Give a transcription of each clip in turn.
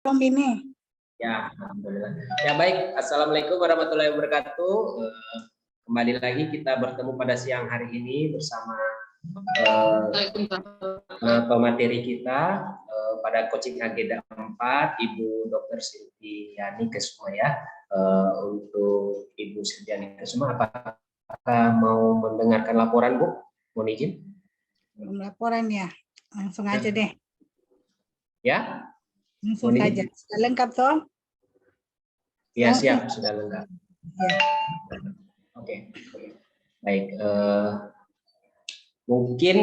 Ini. Ya, alhamdulillah. Ya baik, assalamualaikum warahmatullahi wabarakatuh. Kembali lagi kita bertemu pada siang hari ini bersama pemateri kita pada coaching agenda 4, Ibu Dr. Silviani Kesuma ya. Untuk Ibu Silviani Kesuma, apakah mau mendengarkan laporan, Bu? Mohon izin. Belum laporan ya, langsung aja deh. Ya. Langsung saja. Sudah lengkap toh? Ya siap, sudah lengkap. Ya. Oke. Baik. Mungkin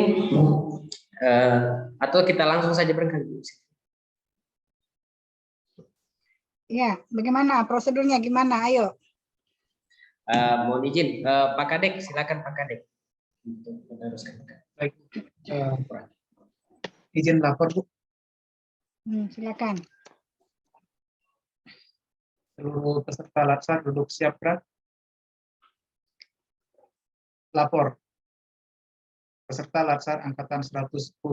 atau kita langsung saja berkali. Ya, bagaimana prosedurnya? Gimana? Ayo. Mohon izin, Pak Kadek, silakan Pak Kadek untuk meneruskan. Baik, izin lapor Bu. Silakan. Seluruh peserta latsar duduk siap gerak. Lapor. Peserta latsar angkatan 110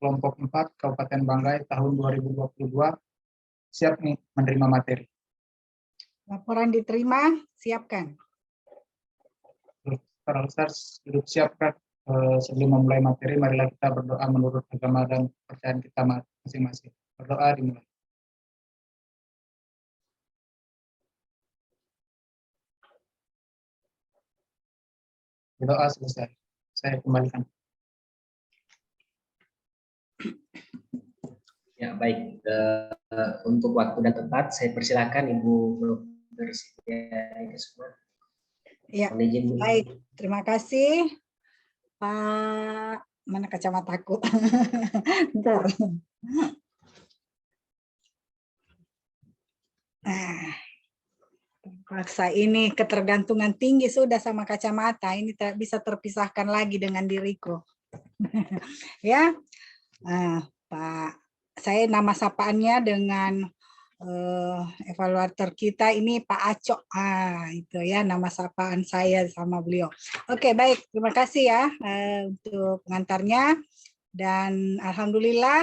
kelompok 4 Kabupaten Banggai tahun 2022 siap nih menerima materi. Laporan diterima, siapkan. Peserta latsar duduk siap gerak. Sebelum memulai materi, marilah kita berdoa menurut agama dan kepercayaan kita masing-masing. Berdoa dimulai. Berdoa selesai. Saya kembalikan. Ya baik, untuk waktu dan tempat saya persilakan Ibu Dr. Silviani Kesuma. Ya, baik. Terima kasih Pak. Mana kacamataku? Bentar. Nah, paksa ini ketergantungan tinggi sudah sama kacamata. Ini tidak bisa terpisahkan lagi dengan diriku. Ya, Pak. Saya nama sapaannya dengan evaluator kita ini Pak Acok. Itu ya nama sapaan saya sama beliau. Oke, baik. Terima kasih ya untuk pengantarnya. Dan alhamdulillah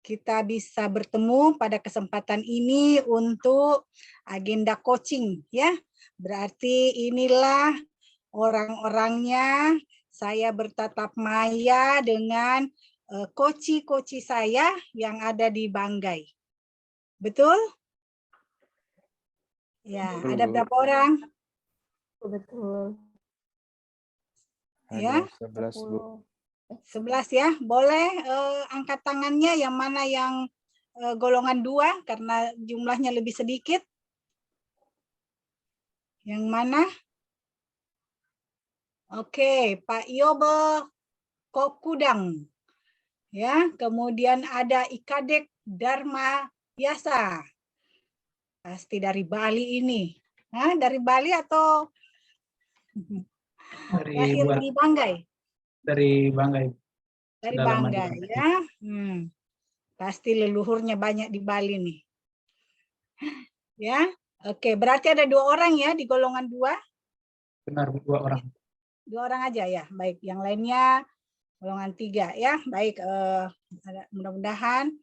kita bisa bertemu pada kesempatan ini untuk agenda coaching ya. Berarti inilah orang-orangnya. Saya bertatap maya dengan koci-koci saya yang ada di Banggai. Betul? Ya, betul, ada berapa orang? Betul. Ya, 11, Bu. 11 ya. Boleh angkat tangannya yang mana yang golongan 2 karena jumlahnya lebih sedikit. Yang mana? Oke, Pak Yobe Kokudang. Ya, kemudian ada Ikadek Dharma Yasa. Pasti dari Bali ini. Nah, dari Bali atau lahir di Banggai? Dari Banggai. Dari Banggai ya. Pasti leluhurnya banyak di Bali nih. Ya, oke. Berarti ada 2 orang ya di golongan 2? Benar, 2 orang. 2 orang aja ya. Baik, yang lainnya golongan 3 ya. Baik, mudah-mudahan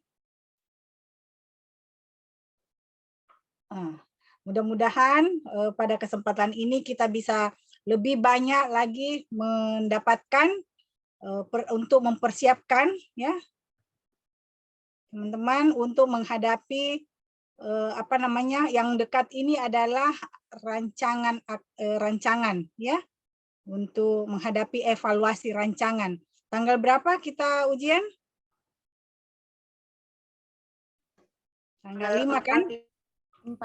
pada kesempatan ini kita bisa lebih banyak lagi mendapatkan untuk mempersiapkan ya teman-teman untuk menghadapi yang dekat ini adalah rancangan ya untuk menghadapi evaluasi rancangan. Tanggal berapa kita ujian? Tanggal 5 kan? 4.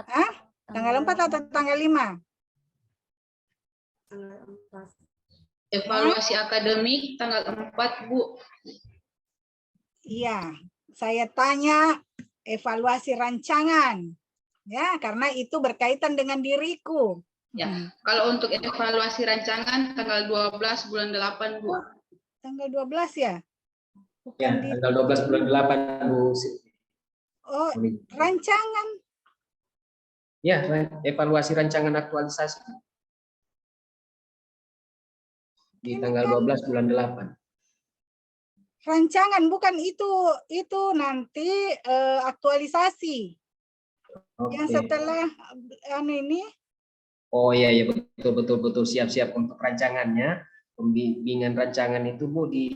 Tanggal 4 atau tanggal 5? Evaluasi akademik tanggal 4, Bu. Iya, saya tanya evaluasi rancangan. Ya, karena itu berkaitan dengan diriku. Ya, kalau untuk evaluasi rancangan tanggal 12 bulan 8, Bu. Tanggal 12 ya? Bukan ya, tanggal 12 bulan 8, Bu. Oh, rancangan. Ya, evaluasi rancangan aktualisasi. Di tanggal 12 bulan 8. Rancangan bukan itu nanti aktualisasi. Yang Oke. setelah ini Oh iya iya betul betul betul siap-siap untuk rancangannya. Pembimbingan rancangan itu Bu di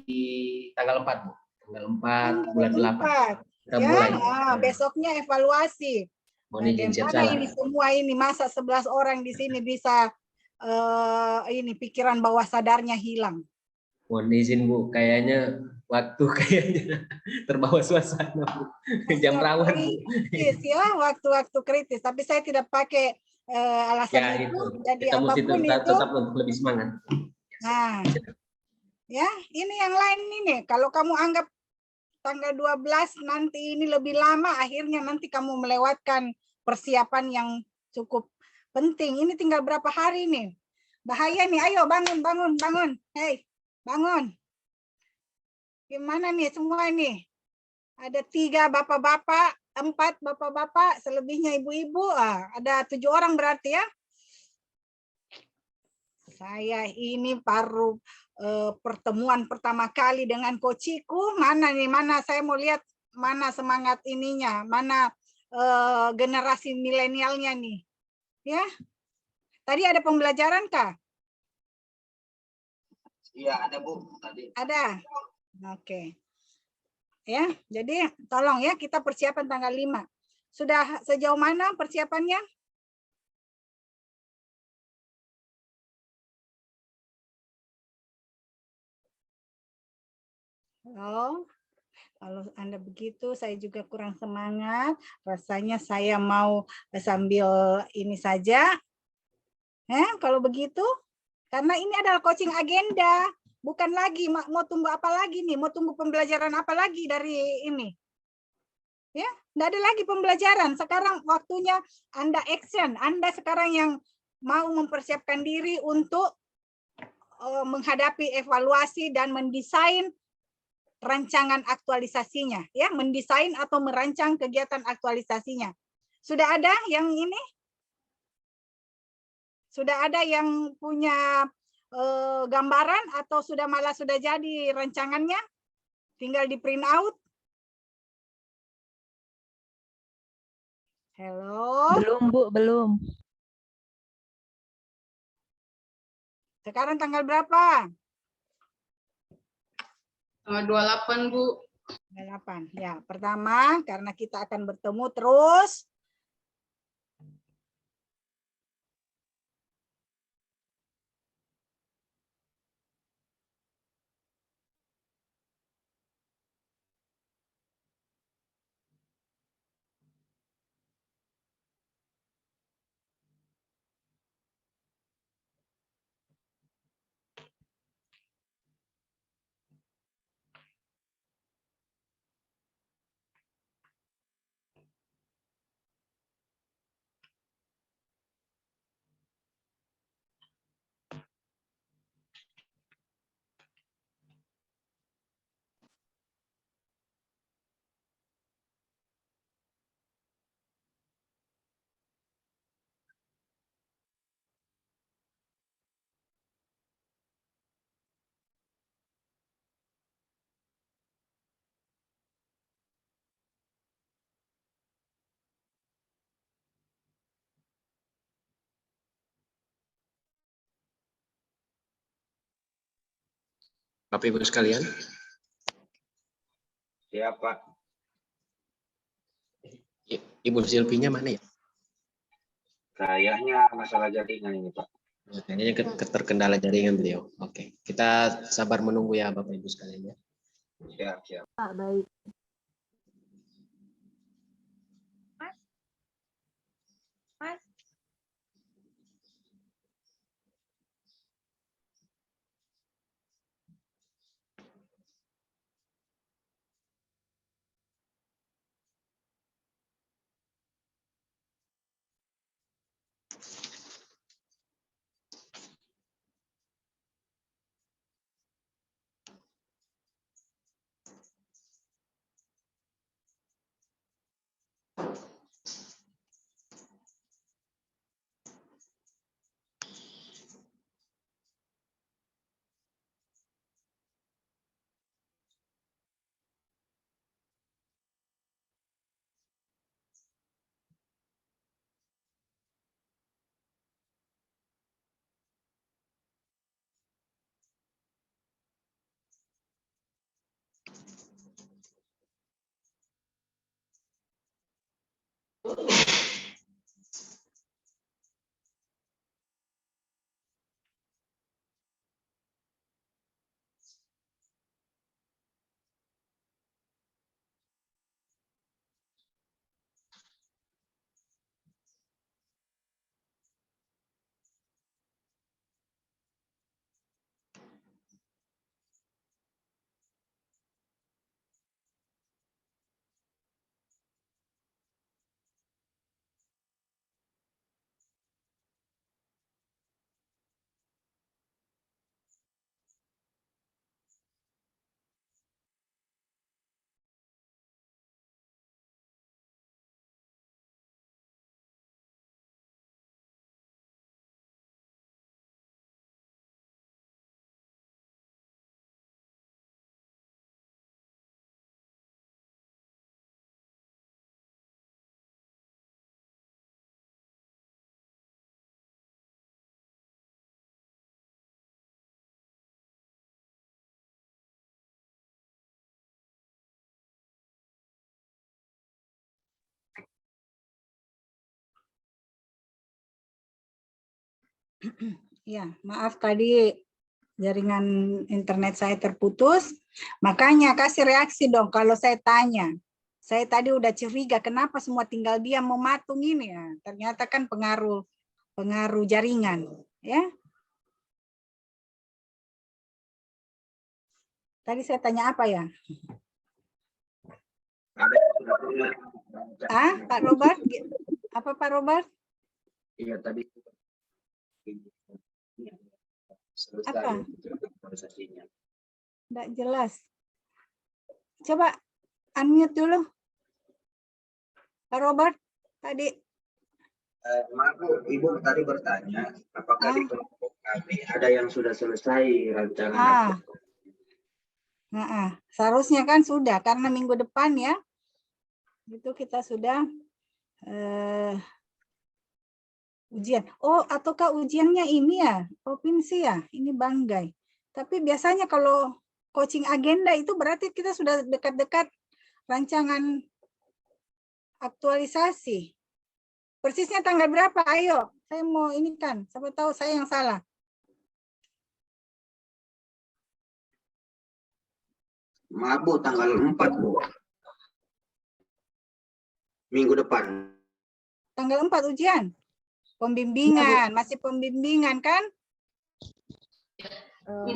tanggal 4 Bu. Tanggal 4 bulan 8. 4 Kita ya. mulai. Besoknya evaluasi. Mohon izin siap Bagaimana salah. ini semua ini masa 11 orang di sini bisa ini pikiran bawah sadarnya hilang. Mohon izin Bu, kayaknya waktu kayaknya terbawa suasana Bu. Jam rawan Bu. Kritis ya, waktu-waktu kritis. Tapi saya tidak pakai alasan Ya itu. itu. Jadi Kita mesti apapun tetap, itu. tetap untuk lebih semangat. Nah, ya ini yang lain ini. Kalau kamu anggap tanggal 12 nanti ini lebih lama, akhirnya nanti kamu melewatkan persiapan yang cukup penting. Ini tinggal berapa hari nih? Bahaya nih, ayo bangun, bangun, bangun. Hei, bangun. Gimana nih semua ini? Ada 3 bapak-bapak, 4 bapak-bapak, selebihnya ibu-ibu. Ada 7 orang berarti ya. Saya ini baru pertemuan pertama kali dengan coachiku. Mana nih, mana saya mau lihat mana semangat ininya, mana generasi milenialnya nih. Ya. Tadi ada pembelajaran kah? Iya, ada Bu tadi. Ada. Oke. Ya, jadi tolong ya kita persiapan tanggal 5. Sudah sejauh mana persiapannya? Oh, kalau Anda begitu, saya juga kurang semangat. Rasanya saya mau sambil ini saja. Kalau begitu, karena ini adalah coaching agenda. Bukan lagi, mau tunggu apa lagi nih? Mau tunggu pembelajaran apa lagi dari ini? Ya, tidak ada lagi pembelajaran. Sekarang waktunya Anda action. Anda sekarang yang mau mempersiapkan diri untuk menghadapi evaluasi dan mendesain rancangan aktualisasinya, ya, mendesain atau merancang kegiatan aktualisasinya. Sudah ada yang ini? Sudah ada yang punya gambaran atau malah sudah jadi rancangannya? Tinggal di print out. Halo. Belum, Bu, belum. Sekarang tanggal berapa? Tanggal 28 Bu. 8. Ya, pertama karena kita akan bertemu terus. Bapak Ibu sekalian. Siap Pak. Ibu Silvinya mana ya? Kayaknya masalah jaringan ini Pak. Kayaknya terkendala jaringan beliau. Oke, kita sabar menunggu ya Bapak Ibu sekalian ya. Siap, siap. Pak, baik. Ya, maaf tadi jaringan internet saya terputus. Makanya kasih reaksi dong kalau saya tanya. Saya tadi udah curiga kenapa semua tinggal diam mematung ini ya. Ternyata kan pengaruh jaringan, ya. Tadi saya tanya apa ya? Pak Robert? Apa Pak Robert? Iya tadi. Apa? Prosesinya. Nggak jelas. Coba unmute dulu. Pak Robert, tadi. Maaf Bu, Ibu tadi bertanya, apakah di kelompok kami ada yang sudah selesai rancangan? Seharusnya kan sudah, karena minggu depan ya, itu kita sudah ujian. Oh, ataukah ujiannya ini ya, provinsi ya, ini Banggai. Tapi biasanya kalau coaching agenda itu berarti kita sudah dekat-dekat rancangan aktualisasi. Persisnya tanggal berapa? Ayo, saya mau ini kan, siapa tahu saya yang salah. Maaf Bu, tanggal 4 Bu. Minggu depan. Tanggal 4 ujian? Pembimbingan, masih pembimbingan kan?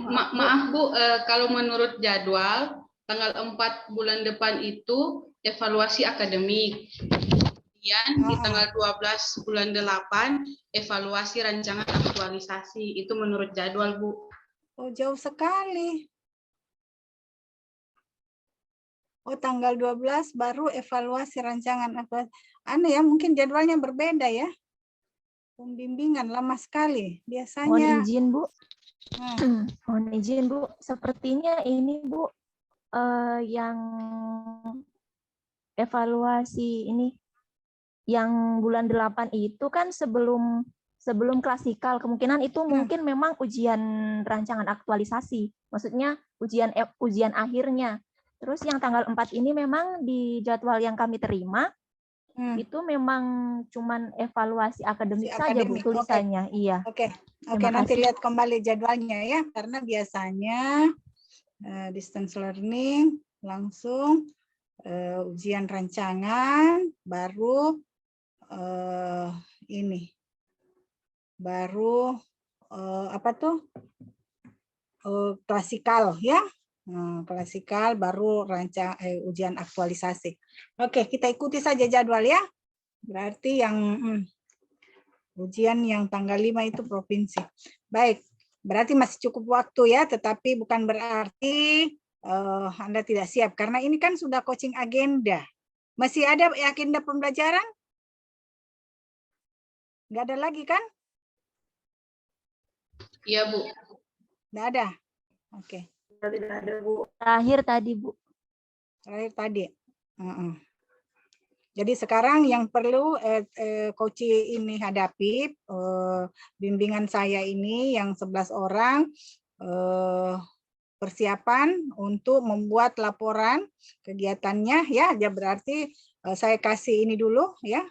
Maaf Bu, kalau menurut jadwal, tanggal 4 bulan depan itu evaluasi akademik. Kemudian di tanggal 12 bulan 8, evaluasi rancangan aktualisasi. Itu menurut jadwal Bu. Oh, jauh sekali. Oh, tanggal 12 baru evaluasi rancangan. Aneh ya, mungkin jadwalnya berbeda ya. Pembimbingan lama sekali. Biasanya. Mohon izin Bu. Mohon izin Bu. Sepertinya ini Bu yang evaluasi ini yang bulan 8 itu kan sebelum klasikal. Kemungkinan itu mungkin memang ujian rancangan aktualisasi. Maksudnya ujian akhirnya. Terus yang tanggal 4 ini memang di jadwal yang kami terima, itu memang cuman evaluasi akademik saja Bu tulisannya. Okay. Iya. Oke, nanti lihat kembali jadwalnya ya, karena biasanya distance learning langsung ujian rancangan, baru ini, baru apa tuh klasikal ya. Klasikal baru ujian aktualisasi. Oke, kita ikuti saja jadwal ya. Berarti yang ujian yang tanggal 5 itu provinsi. Baik, berarti masih cukup waktu ya, tetapi bukan berarti Anda tidak siap karena ini kan sudah coaching agenda. Masih ada agenda pembelajaran? Nggak ada lagi kan? Iya Bu. Nggak ada. Oke. Tidak ada Bu. Terakhir tadi Bu. Terakhir tadi. Jadi sekarang yang perlu coach ini hadapi, bimbingan saya ini yang 11 orang, persiapan untuk membuat laporan kegiatannya ya. Ya berarti saya kasih ini dulu ya,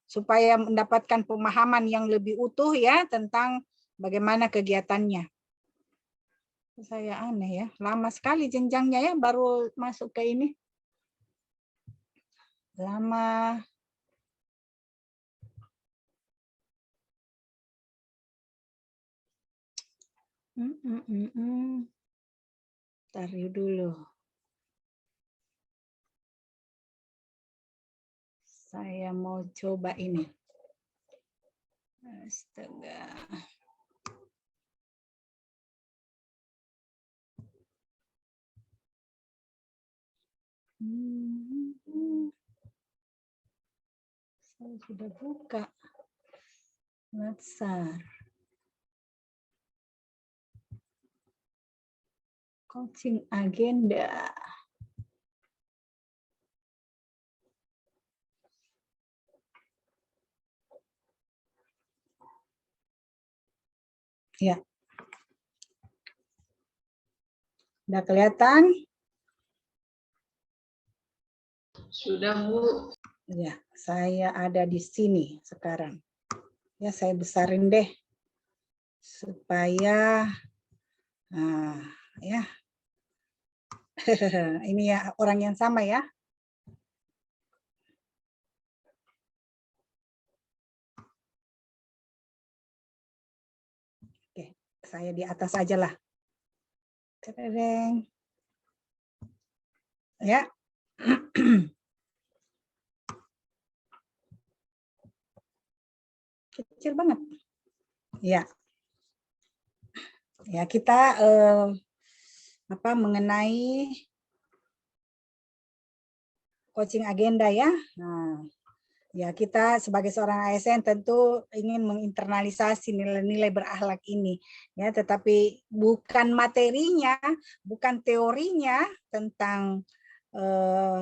supaya mendapatkan pemahaman yang lebih utuh ya tentang bagaimana kegiatannya. Saya aneh ya, lama sekali jenjangnya ya baru masuk ke ini. Lama. Ntar dulu. Saya mau coba ini. Astaga. Saya sudah buka. Latsar. Coaching agenda. Ya. Udah kelihatan? Sudah, Bu. Ya, saya ada di sini sekarang. Ya, saya besarin deh. Supaya ya. Ini ya orang yang sama ya. Oke, saya di atas aja lah. Tereng. Ya. Kecil banget. Ya. Ya, kita mengenai coaching agenda ya. Nah, ya kita sebagai seorang ASN tentu ingin menginternalisasi nilai-nilai berakhlak ini ya, tetapi bukan materinya, bukan teorinya tentang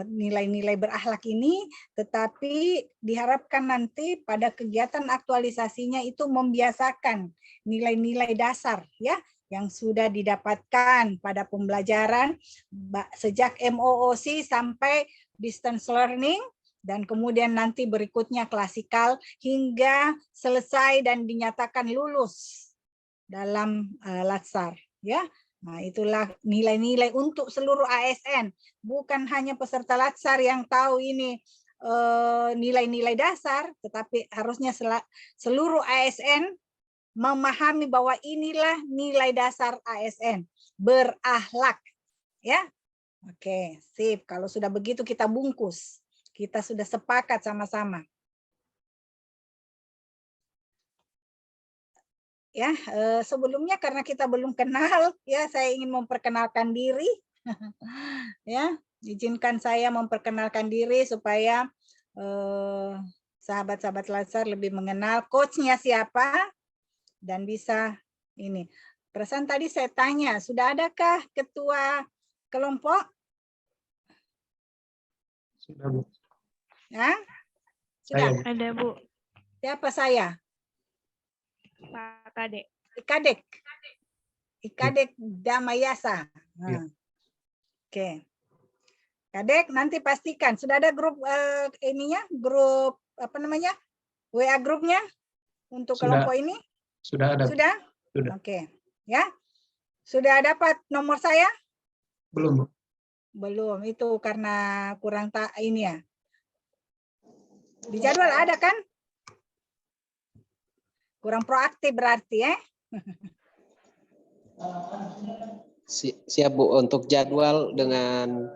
nilai-nilai berakhlak ini, tetapi diharapkan nanti pada kegiatan aktualisasinya itu membiasakan nilai-nilai dasar ya yang sudah didapatkan pada pembelajaran sejak MOOC sampai distance learning, dan kemudian nanti berikutnya klasikal hingga selesai dan dinyatakan lulus dalam Latsar ya. Nah, itulah nilai-nilai untuk seluruh ASN, bukan hanya peserta Latsar yang tahu ini nilai-nilai dasar, tetapi harusnya seluruh ASN memahami bahwa inilah nilai dasar ASN, berakhlak ya. Oke, sip. Kalau sudah begitu kita bungkus. Kita sudah sepakat sama-sama. Ya, sebelumnya karena kita belum kenal, ya saya ingin memperkenalkan diri. Ya, izinkan saya memperkenalkan diri supaya sahabat-sahabat Latsar lebih mengenal coachnya siapa dan bisa ini. Perasaan tadi saya tanya, sudah adakah ketua kelompok? Sudah, Bu. Ya? Sudah. Saya, Bu. Ada, Bu. Siapa saya? Pak Kadek. Ikadek. Ikadek Damayasa. Nah. Ya. Oke. Kadek nanti pastikan sudah ada grup ininya, grup apa namanya? WA grupnya untuk Sudah. kelompok ini? Sudah ada. Bu. Sudah? Sudah. Oke. Ya. Sudah dapat nomor saya? Belum, Bu. Belum. Itu karena kurang ini ya. Di jadwal ada kan? Kurang proaktif berarti ya. Siap Bu, untuk jadwal dengan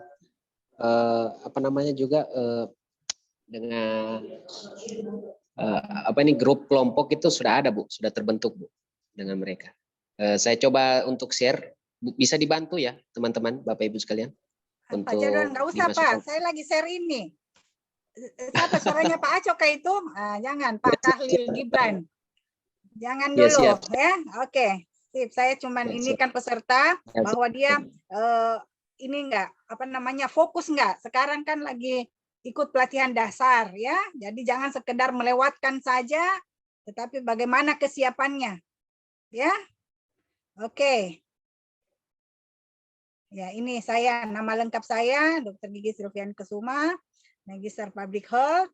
juga dengan grup kelompok itu sudah ada Bu, sudah terbentuk Bu dengan mereka. Saya coba untuk share, bisa dibantu ya teman-teman Bapak Ibu sekalian. Pak Untuk Jadwal nggak usah Pak, saya lagi share ini. Siapa suaranya Pak Acoka itu? Jangan Pak Kahlil Gibran. Jangan dulu ya. Oke. Sip, saya cuman ini kan peserta bahwa dia ini enggak fokus enggak. Sekarang kan lagi ikut pelatihan dasar ya. Jadi jangan sekedar melewatkan saja, tetapi bagaimana kesiapannya. Ya. Oke. Ya, ini saya nama lengkap saya Dr. Gigi Silviani Kesuma. Magister Public Health.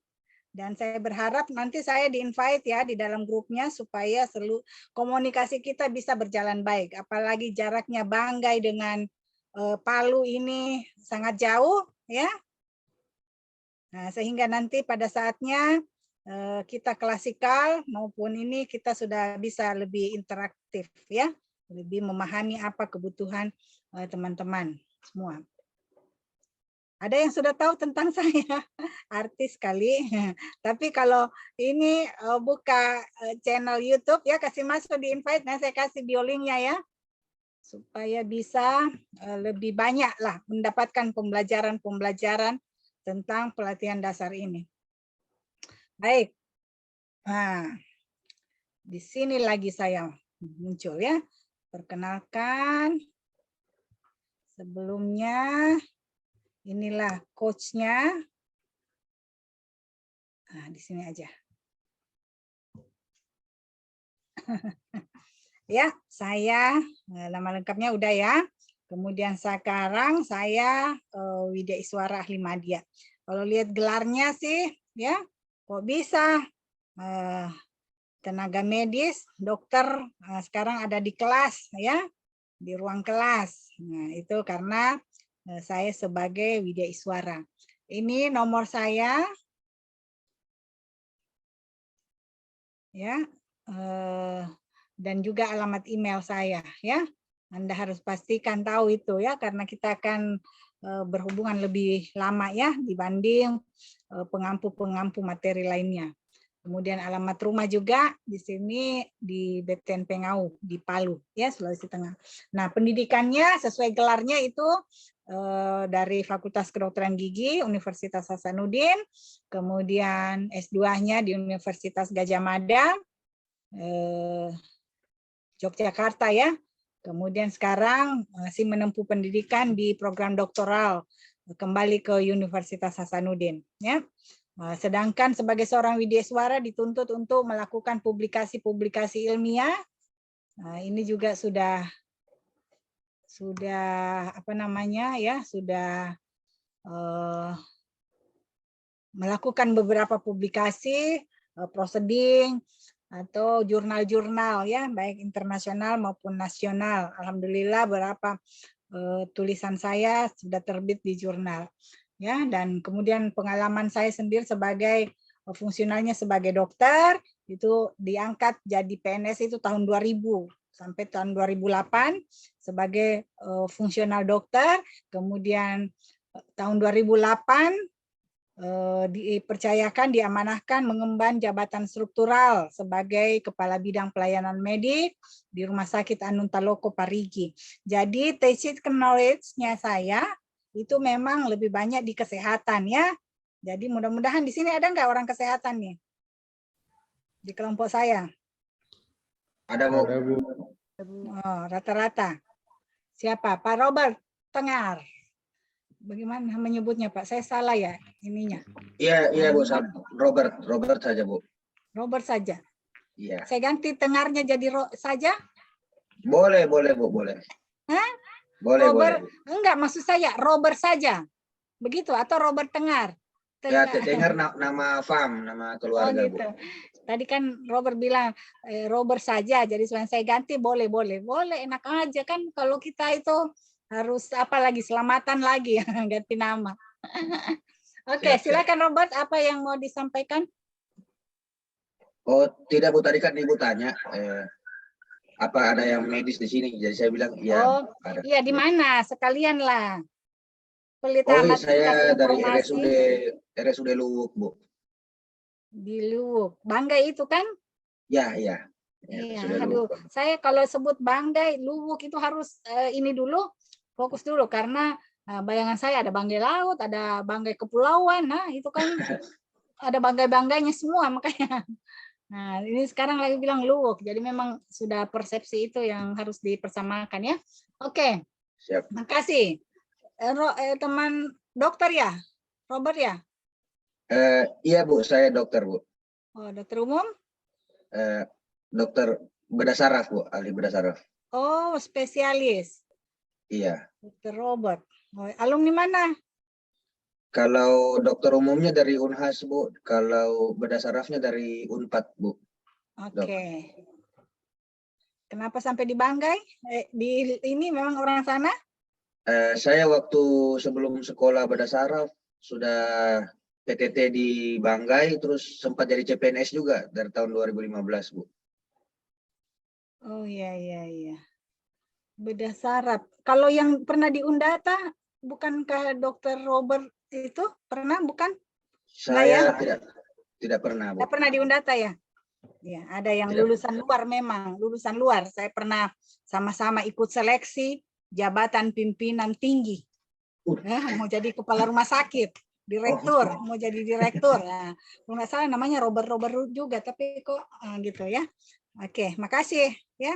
Dan saya berharap nanti saya di-invite ya di dalam grupnya supaya seluruh komunikasi kita bisa berjalan baik. Apalagi jaraknya Banggai dengan Palu ini sangat jauh ya. Nah, sehingga nanti pada saatnya kita klasikal maupun ini kita sudah bisa lebih interaktif ya, lebih memahami apa kebutuhan teman-teman semua. Ada yang sudah tahu tentang saya, artis kali. Tapi kalau ini buka channel YouTube ya, kasih masuk di invite, nah saya kasih biolinknya ya, supaya bisa lebih banyak lah mendapatkan pembelajaran tentang pelatihan dasar ini. Baik, nah di sini lagi saya muncul ya. Perkenalkan, sebelumnya. Inilah coach-nya. Nah, di sini aja. Ya, saya nama lengkapnya udah ya. Kemudian sekarang saya Widya Iswara Ahli Madya. Kalau lihat gelarnya sih, ya, kok bisa tenaga medis, dokter sekarang ada di kelas, ya, di ruang kelas. Nah, itu karena saya sebagai Widya Iswara. Ini nomor saya, ya, dan juga alamat email saya, ya. Anda harus pastikan tahu itu ya, karena kita akan berhubungan lebih lama ya dibanding pengampu-pengampu materi lainnya. Kemudian alamat rumah juga di sini di Beten Pengau di Palu ya, Sulawesi Tengah. Nah, pendidikannya sesuai gelarnya itu dari Fakultas Kedokteran Gigi Universitas Hasanuddin, kemudian S2-nya di Universitas Gadjah Mada Yogyakarta ya. Kemudian sekarang masih menempuh pendidikan di program doktoral kembali ke Universitas Hasanuddin ya. Sedangkan sebagai seorang Widya Iswara dituntut untuk melakukan publikasi-publikasi ilmiah. Nah, ini juga sudah apa namanya ya, sudah melakukan beberapa publikasi, proceeding atau jurnal-jurnal ya, baik internasional maupun nasional. Alhamdulillah beberapa tulisan saya sudah terbit di jurnal. Ya, dan kemudian pengalaman saya sendiri sebagai fungsionalnya sebagai dokter itu diangkat jadi PNS itu tahun 2000 sampai tahun 2008 sebagai fungsional dokter, kemudian tahun 2008 dipercayakan, diamanahkan mengemban jabatan struktural sebagai Kepala Bidang Pelayanan Medik di Rumah Sakit Anunta Loko Parigi. Jadi technical knowledge-nya saya itu memang lebih banyak di kesehatan ya. Jadi mudah-mudahan di sini ada nggak orang kesehatan nih di kelompok saya? Ada Bu. Oh, rata-rata. Siapa? Pak Robert Tengar. Bagaimana menyebutnya Pak? Saya salah ya ininya. Iya Bu, Robert saja Bu. Robert saja. Iya. Saya ganti Tengarnya jadi saja? Boleh Bu, boleh. Hah? Boleh, Robert, boleh. enggak, maksud saya Robert saja. Begitu atau Robert Tengar? Ya, Tengar nama fam, nama keluarga gitu. Bu. Tadi kan Robert bilang Robert saja, jadi saya ganti boleh, enak aja kan kalau kita itu harus apa lagi selamatan lagi ganti nama. Oke, silakan Robert, apa yang mau disampaikan? Oh, tidak Bu, tadi kan Ibu tanya apa ada yang medis di sini, jadi saya bilang iya. Oh, ada. Iya di mana? Sekalian lah. Oh, iya, saya dari RSUD Luwuk Bu. Di Luwuk, Banggai itu kan? Ya. Iya, aduh, saya kalau sebut Banggai, Luwuk itu harus ini dulu, fokus dulu karena bayangan saya ada Banggai Laut, ada Banggai Kepulauan, nah itu kan ada Banggai-banggainya semua makanya. Nah, ini sekarang lagi bilang Luwuk, jadi memang sudah persepsi itu yang harus dipersamakan ya. Oke, siap. Makasih. Teman dokter ya, Robert ya? Iya Bu, saya dokter Bu. Oh, dokter umum? Dokter bedah saraf Bu, ahli bedah saraf. Oh, spesialis. Iya. Dokter Robert. Oh, alumni mana? Kalau dokter umumnya dari Unhas, Bu. Kalau bedah sarafnya dari Unpad, Bu. Oke. Kenapa sampai di Banggai? Di ini memang orang sana? Saya waktu sebelum sekolah bedah saraf sudah PTT di Banggai, terus sempat jadi CPNS juga dari tahun 2015, Bu. Oh iya. Bedah saraf. Kalau yang pernah di Undata, bukankah Dokter Robert itu pernah? Bukan? Saya tidak pernah, Bu. Tidak pernah di Undata ya? Ya, ada yang Tidak. lulusan luar memang, lulusan luar. Saya pernah sama-sama ikut seleksi jabatan pimpinan tinggi. Mau jadi kepala rumah sakit, direktur, mau jadi direktur. Nah, kalau nggak salah namanya Robert juga, tapi kok gitu ya. Oke, makasih ya.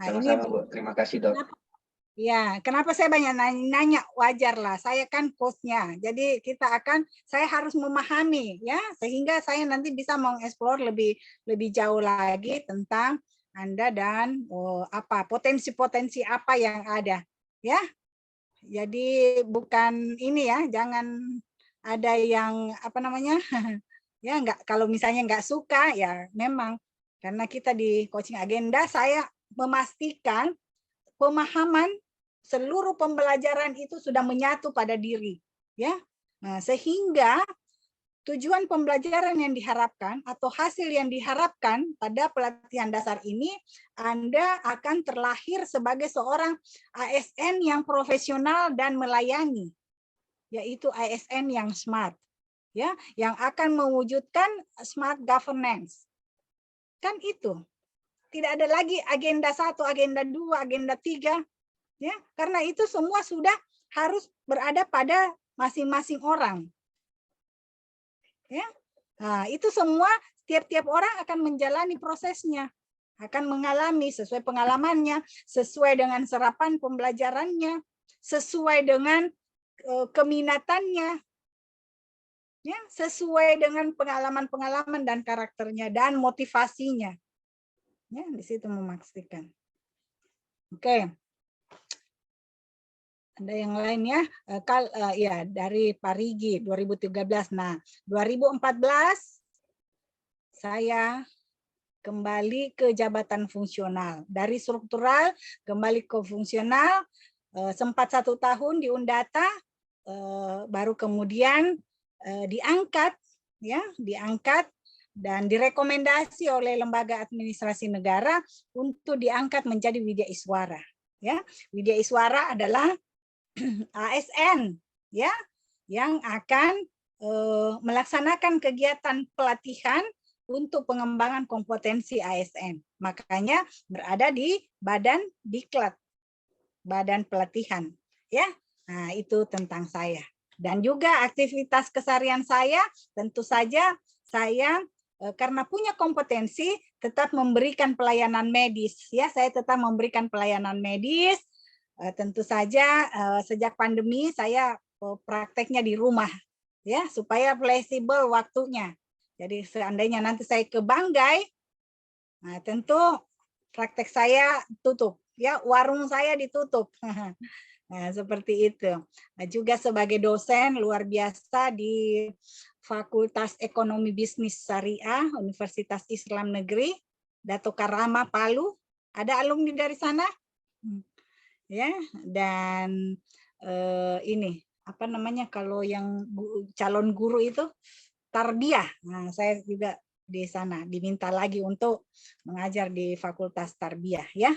Nah, Sama-sama, Bu. Terima kasih, Dok. Ya, kenapa saya banyak nanya? Wajar lah, saya kan coach-nya. Jadi saya harus memahami ya, sehingga saya nanti bisa mengeksplor lebih jauh lagi tentang Anda dan potensi-potensi apa yang ada, ya. Jadi bukan ini ya, jangan ada yang ya nggak, kalau misalnya nggak suka ya memang karena kita di coaching agenda saya memastikan pemahaman seluruh pembelajaran itu sudah menyatu pada diri, ya. Nah, sehingga tujuan pembelajaran yang diharapkan atau hasil yang diharapkan pada pelatihan dasar ini, Anda akan terlahir sebagai seorang ASN yang profesional dan melayani, yaitu ASN yang smart, ya, yang akan mewujudkan smart governance. Kan itu. Tidak ada lagi agenda 1, agenda 2, agenda 3. Ya, karena itu semua sudah harus berada pada masing-masing orang. Ya. Nah, itu semua tiap-tiap orang akan menjalani prosesnya, akan mengalami sesuai pengalamannya, sesuai dengan serapan pembelajarannya, sesuai dengan keminatannya. Ya, sesuai dengan pengalaman-pengalaman dan karakternya dan motivasinya. Ya, di situ memastikan. Oke. Ada yang lain ya? Ya, dari Pak Rigi 2013. Nah, 2014 saya kembali ke jabatan fungsional. Dari struktural kembali ke fungsional, sempat 1 tahun di Undata, baru kemudian diangkat dan direkomendasi oleh Lembaga Administrasi Negara untuk diangkat menjadi Widya Iswara. Ya, Widya Iswara adalah ASN ya yang akan melaksanakan kegiatan pelatihan untuk pengembangan kompetensi ASN. Makanya berada di Badan Diklat, Badan Pelatihan ya. Nah, itu tentang saya. Dan juga aktivitas keseharian saya tentu saja saya karena punya kompetensi tetap memberikan pelayanan medis ya. Saya tetap memberikan pelayanan medis. Tentu saja sejak pandemi saya prakteknya di rumah ya supaya fleksibel waktunya. Jadi seandainya nanti saya ke Banggai, nah tentu praktek saya tutup ya, warung saya ditutup. Nah, seperti itu. Nah, juga sebagai dosen luar biasa di Fakultas Ekonomi Bisnis Syariah Universitas Islam Negeri Dato Karama Palu. Ada alumni dari sana? Ya, dan ini apa namanya kalau yang calon guru itu tarbiyah. Nah, saya juga di sana diminta lagi untuk mengajar di Fakultas Tarbiyah ya.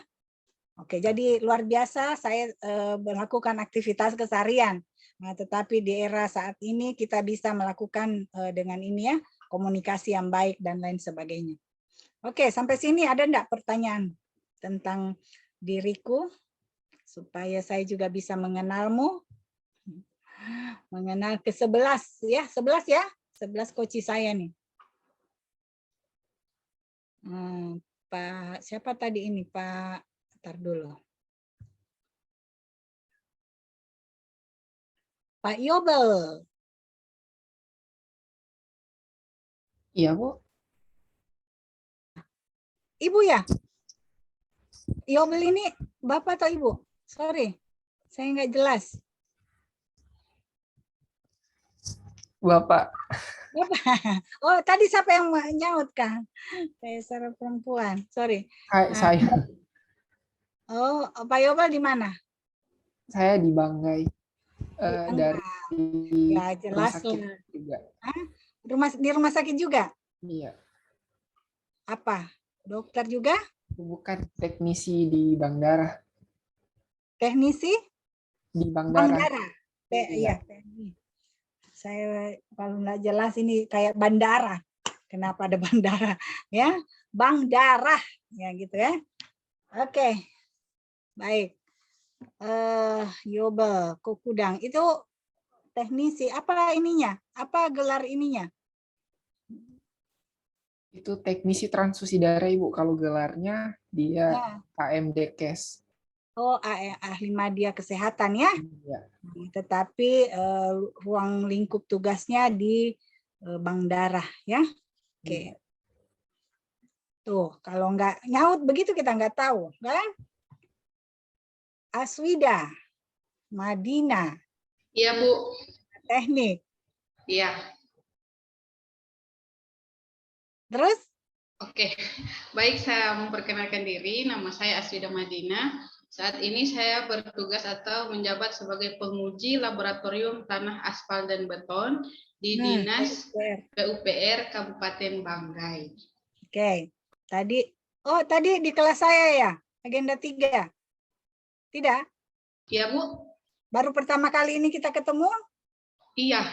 Oke, jadi luar biasa saya melakukan aktivitas keseharian. Nah, tetapi di era saat ini kita bisa melakukan dengan ini ya, komunikasi yang baik dan lain sebagainya. Oke, sampai sini ada enggak pertanyaan tentang diriku? Supaya saya juga bisa mengenalmu, mengenal ke 11 ya, 11 ya, 11 coach saya nih. Pak siapa tadi ini Pak? Ntar dulu. Pak Yobel. Iya, Bu. Ibu ya? Yobel ini Bapak atau Ibu? Sorry, saya nggak jelas. Bapak. Apa? Oh, tadi siapa yang nyaut kan? Saya secara perempuan. Sorry. Saya Oh, Pak Yobal di mana? saya di Banggai. Banggai. Dari Ya, rumah jelas sakit lah. juga. Hah? Di rumah sakit juga? Iya. Apa? Dokter juga? Bukan teknisi di Bank Darah. Teknisi? Di Bank Bank Darah. Darah. Iya. Iya, TNI. Saya kalau nggak jelas ini kayak bandara. Kenapa ada bandara? Ya, Bank Darah. Ya gitu ya. Oke. Baik. Yobel, Kokudang. Itu teknisi. Apa ininya? Apa gelar ininya? Itu teknisi transfusi darah, Ibu. Kalau gelarnya dia Ya. AMDKes. Oh, ahli media kesehatan ya. Iya. Tetapi ruang lingkup tugasnya di Bank Darah ya. Oke. Tuh, kalau nggak nyaut begitu kita nggak tahu, kan? Aswida, Madina, Iya, Bu. teknik. Iya. Terus? Oke. Baik, saya memperkenalkan diri. Nama saya Aswida Madina. Saat ini saya bertugas atau menjabat sebagai penguji laboratorium tanah aspal dan beton di Dinas PUPR Kabupaten Banggai. Oke. Tadi di kelas saya ya, agenda 3. Tidak? Iya, Bu? Baru pertama kali ini kita ketemu? Iya.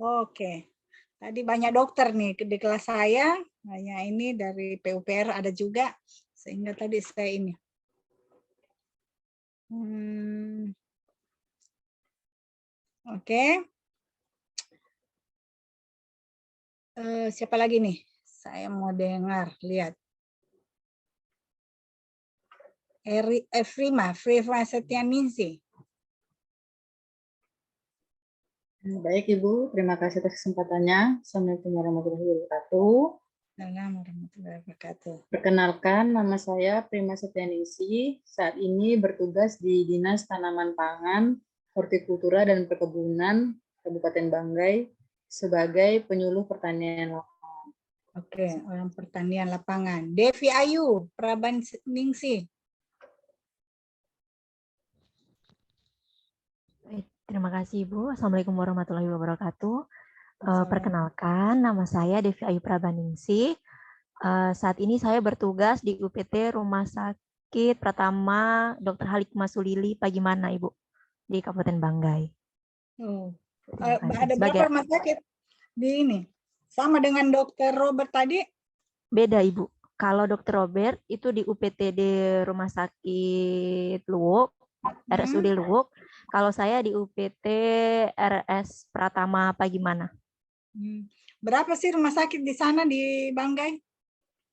Oke. Tadi banyak dokter nih di kelas saya, hanya ini dari PUPR ada juga, sehingga tadi saya ini. Oke. Siapa lagi nih? Saya mau dengar, lihat. Frima Setianingsih. Baik Ibu, terima kasih atas kesempatannya. Assalamualaikum warahmatullahi wabarakatuh. Assalamualaikum warahmatullahi wabarakatuh. Perkenalkan, nama saya Prima Setianingsih. Saat ini bertugas di Dinas Tanaman Pangan, Hortikultura dan Perkebunan Kabupaten Banggai sebagai penyuluh pertanian lapangan. Oke, orang pertanian lapangan. Devi Ayu Prabaningsih. Terima kasih Ibu. Assalamualaikum warahmatullahi wabarakatuh. Perkenalkan, nama saya Devi Ayu Prabaningsih. Saat ini saya bertugas di UPT Rumah Sakit Pratama Dr. Halikma Sulili Pagimana, Ibu, di Kabupaten Banggai. Ada berapa rumah sakit di ini? Sama dengan Dr. Robert tadi? Beda, Ibu. Kalau Dr. Robert itu di UPTD Rumah Sakit Luwuk, RSUD Luwuk. Kalau saya di UPT RS Pratama Pagimana. Berapa sih rumah sakit di sana di Banggai?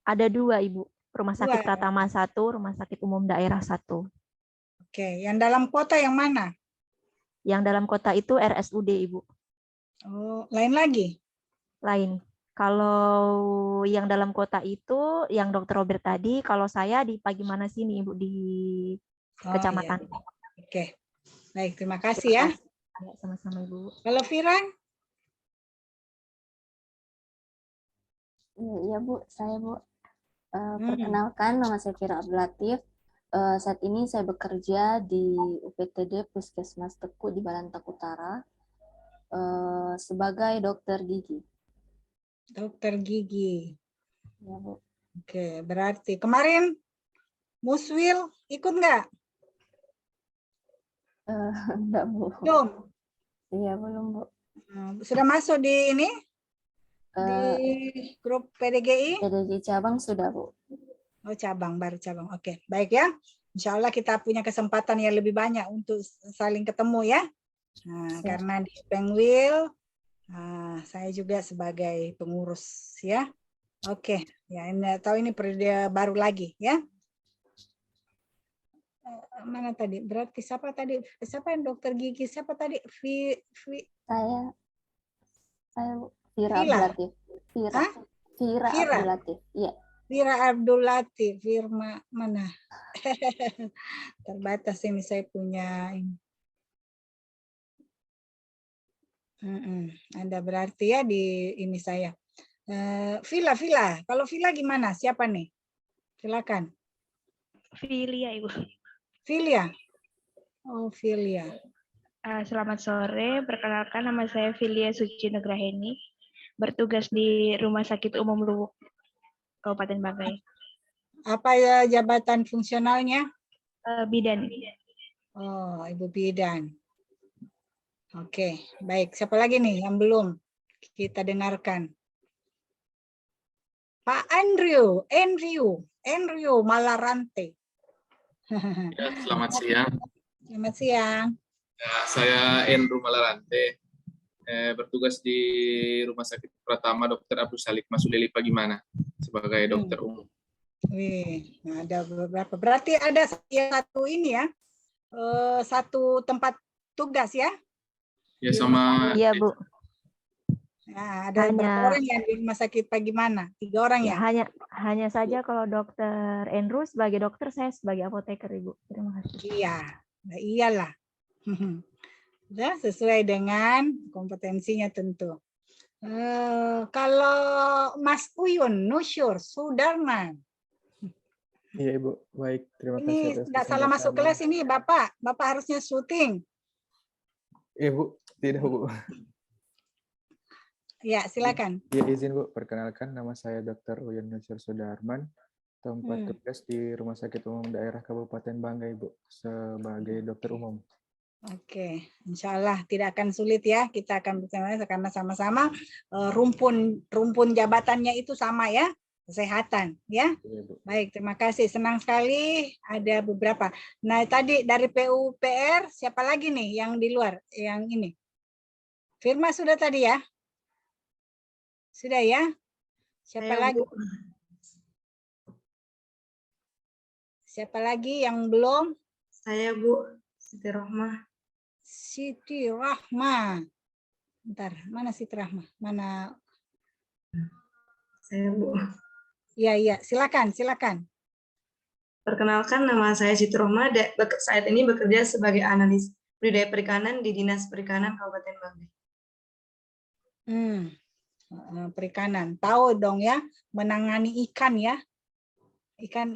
Ada 2, Ibu. Rumah Sakit Pratama 1, Rumah Sakit Umum Daerah 1. Oke, yang dalam kota yang mana? Yang dalam kota itu RSUD, Ibu. Oh, lain lagi? Lain. Kalau yang dalam kota itu, yang Dr. Robert tadi, kalau saya di Pagimana sini, Ibu, di kecamatan. Iya. Oke. Baik, terima kasih ya. Sama-sama, Ibu. Kalau Firan? Iya Bu, saya Bu. Perkenalkan, nama saya Fira Abdul Latif. Saat ini saya bekerja di UPTD Puskesmas Teku di Balantak Utara sebagai dokter gigi. Dokter gigi. Ya Bu. Oke, berarti kemarin Muswil ikut nggak? Enggak Bu. Belum? Iya belum Bu. Sudah masuk di ini? Di grup PDGI? PDGI cabang sudah Bu. Oh cabang, baru cabang. Oke, baik ya. Insya Allah kita punya kesempatan yang lebih banyak untuk saling ketemu ya. Nah, karena di Pengwil, saya juga sebagai pengurus ya. Oke, ya ini tahu ini periode baru lagi ya. Mana tadi? Berarti siapa tadi? Siapa yang dokter gigi? Siapa tadi? Saya Fira Abdul Latif. Fira Abdul Latif. Iya. Fira Abdul Latif. Firma mana? Terbatas ini saya punya ini. Ada berarti ya di ini saya. Villa. Kalau Villa gimana? Siapa nih? Silakan. Filia, Ibu. Filia. Oh, Filia. Selamat sore, perkenalkan nama saya Filia Suci Nugraheni, bertugas di Rumah Sakit Umum Luwuk, Kabupaten Banggai. Apa ya jabatan fungsionalnya? Bidan. Oh, Ibu Bidan. Oke, baik. Siapa lagi nih yang belum kita dengarkan? Pak Andrew Malarante. Ya, selamat siang. Selamat siang. Ya, saya Andrew Malarante, bertugas di Rumah Sakit Pratama Dr. Abdul Salik Masulili Pagimana sebagai dokter umum. Wih, ada beberapa. Berarti ada satu ini ya, satu tempat tugas ya? Ya sama. Iya, Bu. Nah, ada berapa orang yang di Rumah Sakit Pagimana? 3 orang ya? Hanya saja kalau Dokter Andrew sebagai dokter, saya sebagai apoteker, Ibu. Terima kasih. Iya, nah, iyalah. Sudah sesuai dengan kompetensinya tentu. Kalau Mas Uyun Nusyur Sudarman. Iya, Ibu. Baik, terima kasih. Ini nggak salah masuk kelas ini, Bapak. Bapak harusnya syuting. Iya, Bu. Tidak, Bu. Ya, silakan. Ya, izin, Bu. Perkenalkan, nama saya Dr. Uyun Nusyur Sudarman, tempat tugas di Rumah Sakit Umum Daerah Kabupaten Banggai, Bu, sebagai dokter umum. Oke, insya Allah tidak akan sulit ya. Kita akan bersama karena sama-sama rumpun jabatannya itu sama ya, kesehatan ya. Baik, terima kasih. Senang sekali ada beberapa. Nah, tadi dari PUPR siapa lagi nih yang di luar? Yang ini. Firma sudah tadi ya? Sudah ya? Siapa lagi? Siapa lagi yang belum? Saya, Bu. Siti Rohmah. Siti Rahma. Bentar, mana Siti Rahma? Mana? Saya, Bu. Iya, silakan. Perkenalkan, nama saya Siti Rohmah. Saat ini bekerja sebagai analis budidaya perikanan di Dinas Perikanan Kabupaten Banggai. Perikanan. Tahu dong ya, menangani ikan ya. Ikan.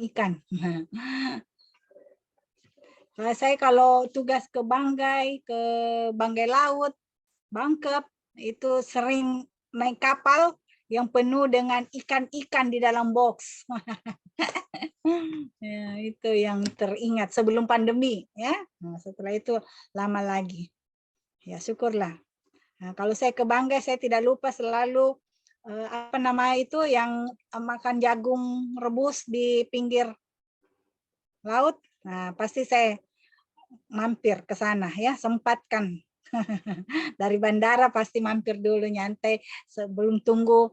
Saya kalau tugas ke Banggai Laut, Bangkep, itu sering naik kapal yang penuh dengan ikan-ikan di dalam box. Ya, itu yang teringat sebelum pandemi ya. Nah, setelah itu lama lagi. Ya, syukurlah. Nah, kalau saya ke Banggai saya tidak lupa selalu apa nama itu yang makan jagung rebus di pinggir laut. Nah, pasti saya mampir ke sana ya, sempatkan. Dari bandara pasti mampir dulu nyantai sebelum tunggu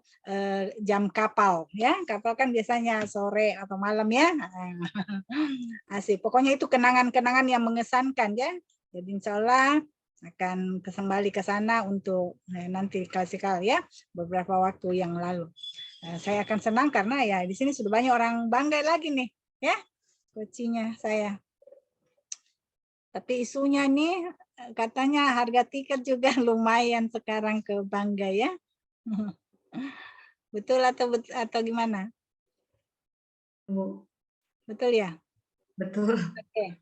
jam kapal ya. Kapal kan biasanya sore atau malam ya. Asik. Pokoknya itu kenangan-kenangan yang mengesankan ya. Jadi insya Allah akan kembali ke sana untuk nanti klasikal ya, beberapa waktu yang lalu. Saya akan senang karena ya di sini sudah banyak orang Banggai lagi nih ya, coachingnya saya. Tapi isunya nih katanya harga tiket juga lumayan sekarang ke Banggai ya. Betul atau gimana? Bu. Betul ya? Betul. Oke.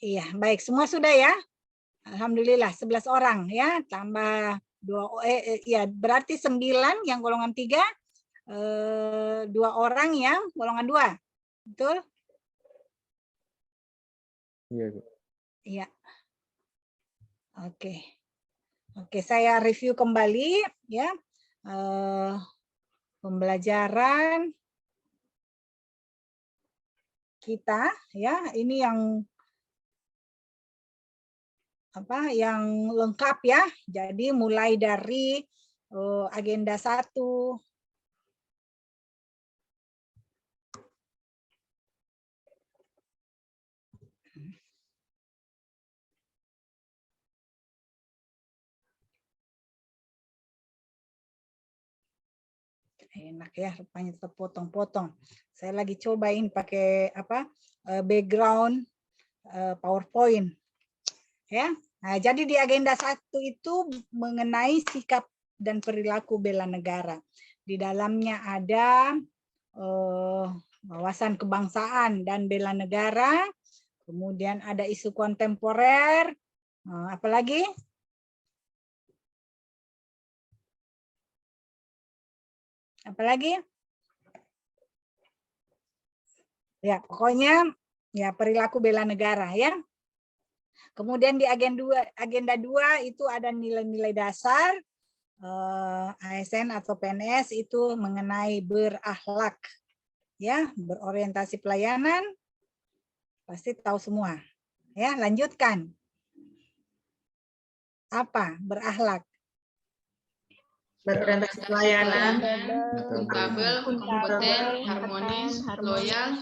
Iya, baik. Semua sudah ya? Alhamdulillah, 11 orang ya, tambah 2, ya berarti 9 yang golongan 3, 2 orang yang golongan 2. Betul? Iya, Bu. Iya. Oke, saya review kembali ya. Pembelajaran kita ya, ini yang yang lengkap ya. Jadi mulai dari agenda 1, enak ya, rupanya terpotong-potong. Saya lagi cobain pakai background PowerPoint ya. Nah, jadi di agenda 1 itu mengenai sikap dan perilaku bela negara. Di dalamnya ada wawasan kebangsaan dan bela negara, kemudian ada isu kontemporer, apalagi? Apalagi? Ya, pokoknya ya perilaku bela negara ya. Kemudian di agenda 2 itu ada nilai-nilai dasar ASN atau PNS itu mengenai berakhlak ya, berorientasi pelayanan. Pasti tahu semua. Ya, lanjutkan. Apa berakhlak? Berorientasi pelayanan, akuntabel, kompeten, harmonis, loyal,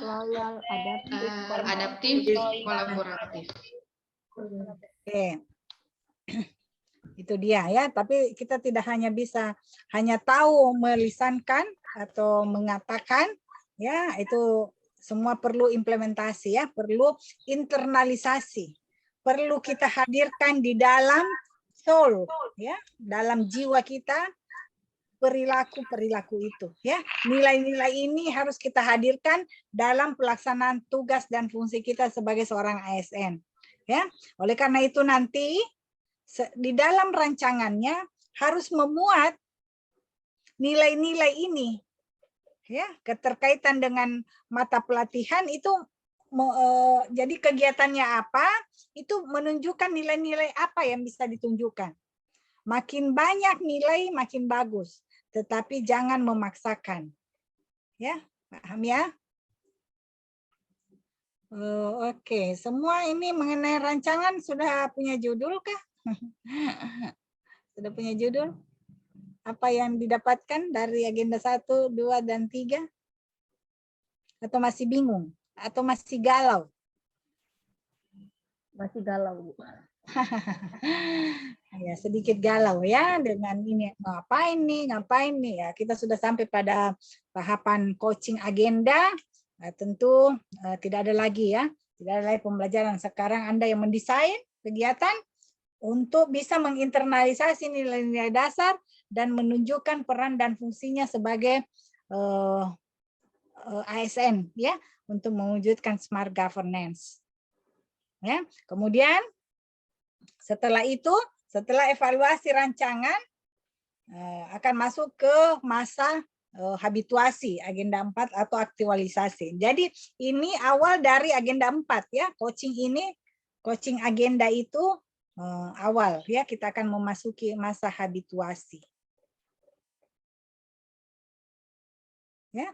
adaptif, kolaboratif. Oke. Itu dia ya, tapi kita tidak hanya bisa hanya tahu melisankan atau mengatakan ya, itu semua perlu implementasi ya, perlu internalisasi. Perlu kita hadirkan di dalam soul ya, dalam jiwa kita perilaku-perilaku itu ya. Nilai-nilai ini harus kita hadirkan dalam pelaksanaan tugas dan fungsi kita sebagai seorang ASN ya. Oleh karena itu nanti di dalam rancangannya harus memuat nilai-nilai ini ya, keterkaitan dengan mata pelatihan itu jadi kegiatannya apa, itu menunjukkan nilai-nilai apa yang bisa ditunjukkan. Makin banyak nilai makin bagus, tetapi jangan memaksakan. Ya, paham ya? Oke, semua ini mengenai rancangan sudah punya judul kah? Sudah punya judul? Apa yang didapatkan dari agenda 1, 2, dan 3? Atau masih bingung? Atau masih galau? Masih galau, Bu. Ya, sedikit galau ya dengan ini, ngapain nih ya. Kita sudah sampai pada tahapan coaching agenda. Tentu tidak ada lagi ya, tidak ada lagi pembelajaran. Sekarang Anda yang mendesain kegiatan untuk bisa menginternalisasi nilai-nilai dasar dan menunjukkan peran dan fungsinya sebagai ASN ya, untuk mewujudkan smart governance. Ya, kemudian setelah itu, setelah evaluasi rancangan akan masuk ke masa habituasi agenda 4 atau aktualisasi. Jadi ini awal dari agenda 4 ya, coaching agenda itu awal ya, kita akan memasuki masa habituasi. Ya.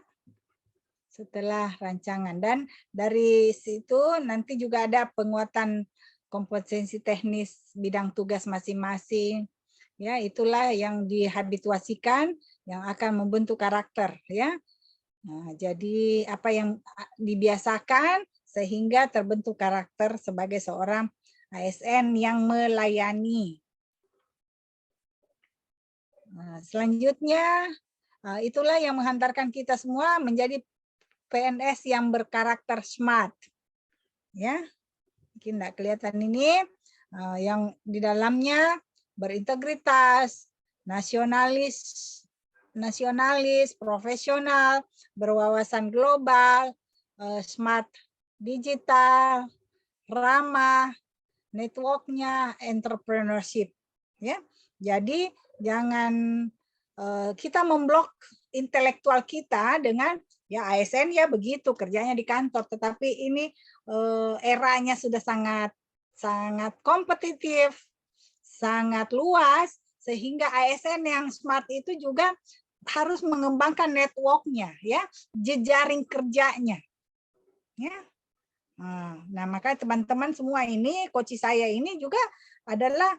Setelah rancangan, dan dari situ nanti juga ada penguatan kompetensi teknis bidang tugas masing-masing. Ya, itulah yang dihabituasikan yang akan membentuk karakter ya. Nah, jadi apa yang dibiasakan sehingga terbentuk karakter sebagai seorang ASN yang melayani. Nah, selanjutnya itulah yang menghantarkan kita semua menjadi PNS yang berkarakter smart. Ya. Mungkin enggak kelihatan ini yang di dalamnya berintegritas, nasionalis, profesional, berwawasan global, smart digital, ramah, networknya, entrepreneurship. Ya, jadi jangan kita memblok intelektual kita dengan ya ASN ya begitu kerjanya di kantor, tetapi ini eranya sudah sangat kompetitif, sangat luas, sehingga ASN yang smart itu juga harus mengembangkan networknya ya, jejaring kerjanya ya. Nah, maka teman-teman semua ini, coach saya ini juga adalah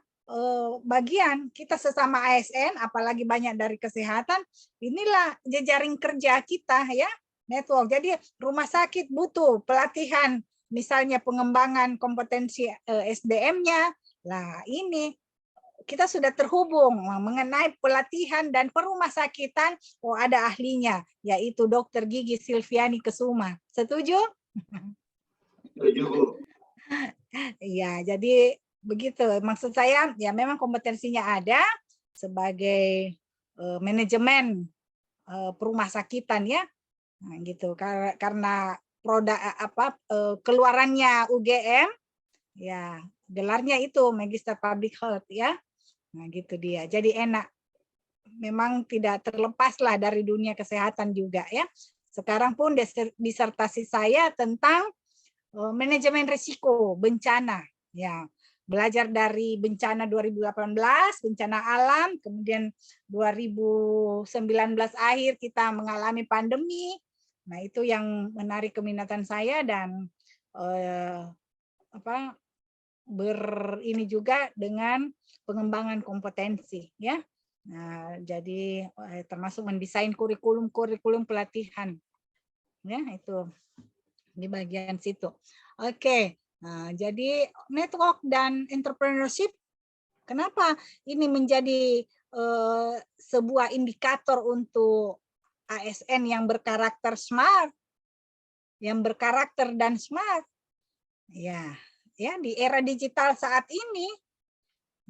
bagian kita sesama ASN, apalagi banyak dari kesehatan, inilah jejaring kerja kita ya, network. Jadi rumah sakit butuh pelatihan, misalnya pengembangan kompetensi SDM-nya. Nah, ini kita sudah terhubung mengenai pelatihan dan perumah sakitan. Oh, ada ahlinya, yaitu Dr. Gigi Silviani Kesuma. Setuju? Setuju, Bu. Iya, jadi begitu. Maksud saya ya memang kompetensinya ada sebagai manajemen perumah sakitan ya. Nah, gitu. Karena produk keluarannya UGM ya, gelarnya itu Magister Public Health ya. Nah, gitu dia. Jadi enak. Memang tidak terlepas lah dari dunia kesehatan juga ya. Sekarang pun disertasi saya tentang manajemen risiko bencana ya. Belajar dari bencana 2018, bencana alam, kemudian 2019 akhir kita mengalami pandemi. Nah, itu yang menarik keminatan saya dan ini juga dengan pengembangan kompetensi ya. Nah, jadi termasuk mendesain kurikulum pelatihan ya, itu di bagian situ. Oke. Nah, jadi network dan entrepreneurship, kenapa ini menjadi sebuah indikator untuk ASN yang berkarakter smart, yang berkarakter dan smart, ya di era digital saat ini.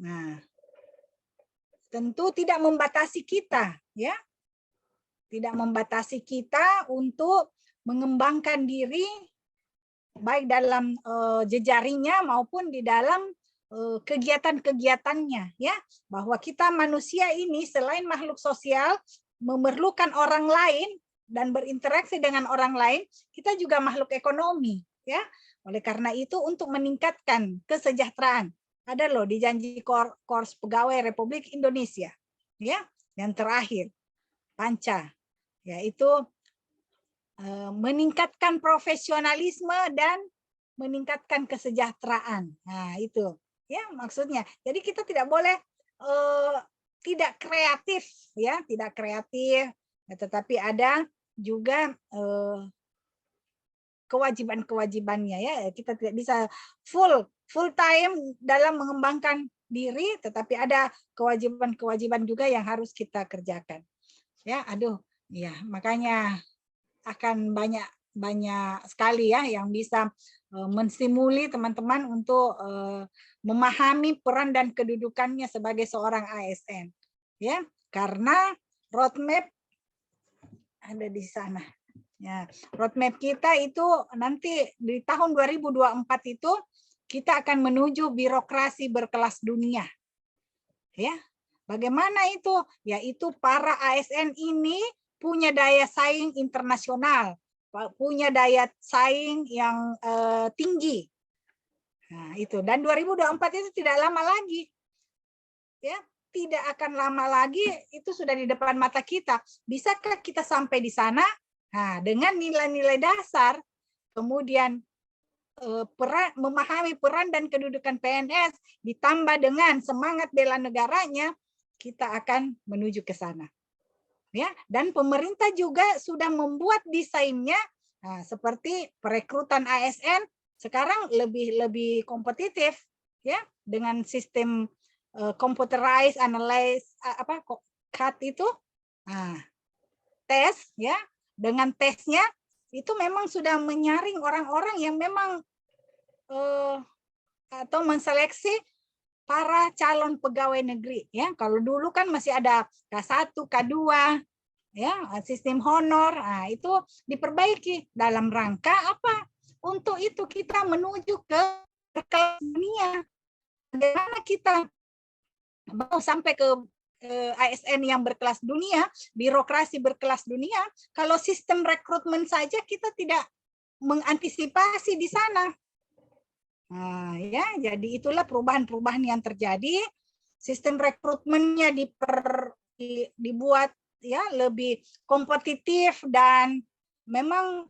Nah, tentu tidak membatasi kita, ya, tidak membatasi kita untuk mengembangkan diri baik dalam jejaringnya maupun di dalam kegiatan-kegiatannya, ya, bahwa kita manusia ini selain makhluk sosial memerlukan orang lain dan berinteraksi dengan orang lain, kita juga makhluk ekonomi, ya. Oleh karena itu untuk meningkatkan kesejahteraan, ada loh di janji Kors Pegawai Republik Indonesia, ya, yang terakhir Panca, yaitu meningkatkan profesionalisme dan meningkatkan kesejahteraan. Nah, itu ya maksudnya. Jadi kita tidak boleh tidak kreatif, ya, tidak kreatif, ya, tetapi ada juga kewajiban-kewajibannya, ya. Kita tidak bisa full time dalam mengembangkan diri, tetapi ada kewajiban-kewajiban juga yang harus kita kerjakan. Ya, aduh, ya, makanya akan banyak sekali ya yang bisa menstimuli teman-teman untuk memahami peran dan kedudukannya sebagai seorang ASN, ya, karena roadmap ada di sana. Ya, roadmap kita itu nanti di tahun 2024 itu kita akan menuju birokrasi berkelas dunia. Ya. Bagaimana itu? Yaitu para ASN ini punya daya saing internasional, punya daya saing yang tinggi. Nah, itu. Dan 2024 itu tidak lama lagi. Ya, tidak akan lama lagi, itu sudah di depan mata kita. Bisakah kita sampai di sana? Nah, dengan nilai-nilai dasar, kemudian memahami peran dan kedudukan PNS, ditambah dengan semangat bela negaranya, kita akan menuju ke sana. Ya, dan pemerintah juga sudah membuat desainnya, nah, seperti perekrutan ASN sekarang lebih kompetitif, ya, dengan sistem computerized analyze CAT itu, nah, tes, ya, dengan tesnya itu memang sudah menyaring orang-orang yang memang atau menseleksi para calon pegawai negeri, ya. Kalau dulu kan masih ada K1, K2, ya, sistem honor. Nah, itu diperbaiki dalam rangka apa? Untuk itu kita menuju ke berkelas dunia. Bagaimana kita mau sampai ke ASN yang berkelas dunia, birokrasi berkelas dunia, kalau sistem rekrutmen saja kita tidak mengantisipasi di sana. Nah, ya, jadi itulah perubahan-perubahan yang terjadi. Sistem rekrutmennya dibuat ya lebih kompetitif dan memang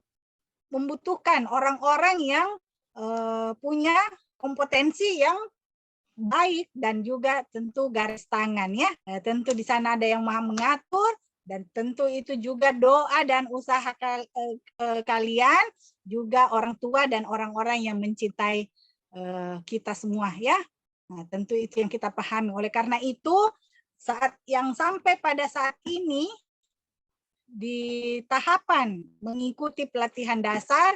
membutuhkan orang-orang yang punya kompetensi yang baik dan juga tentu garis tangan, ya. Tentu di sana ada yang maha mengatur dan tentu itu juga doa dan usaha kalian, juga orang tua dan orang-orang yang mencintai kita semua, ya. Nah, tentu itu yang kita pahami. Oleh karena itu, saat yang sampai pada saat ini di tahapan mengikuti pelatihan dasar,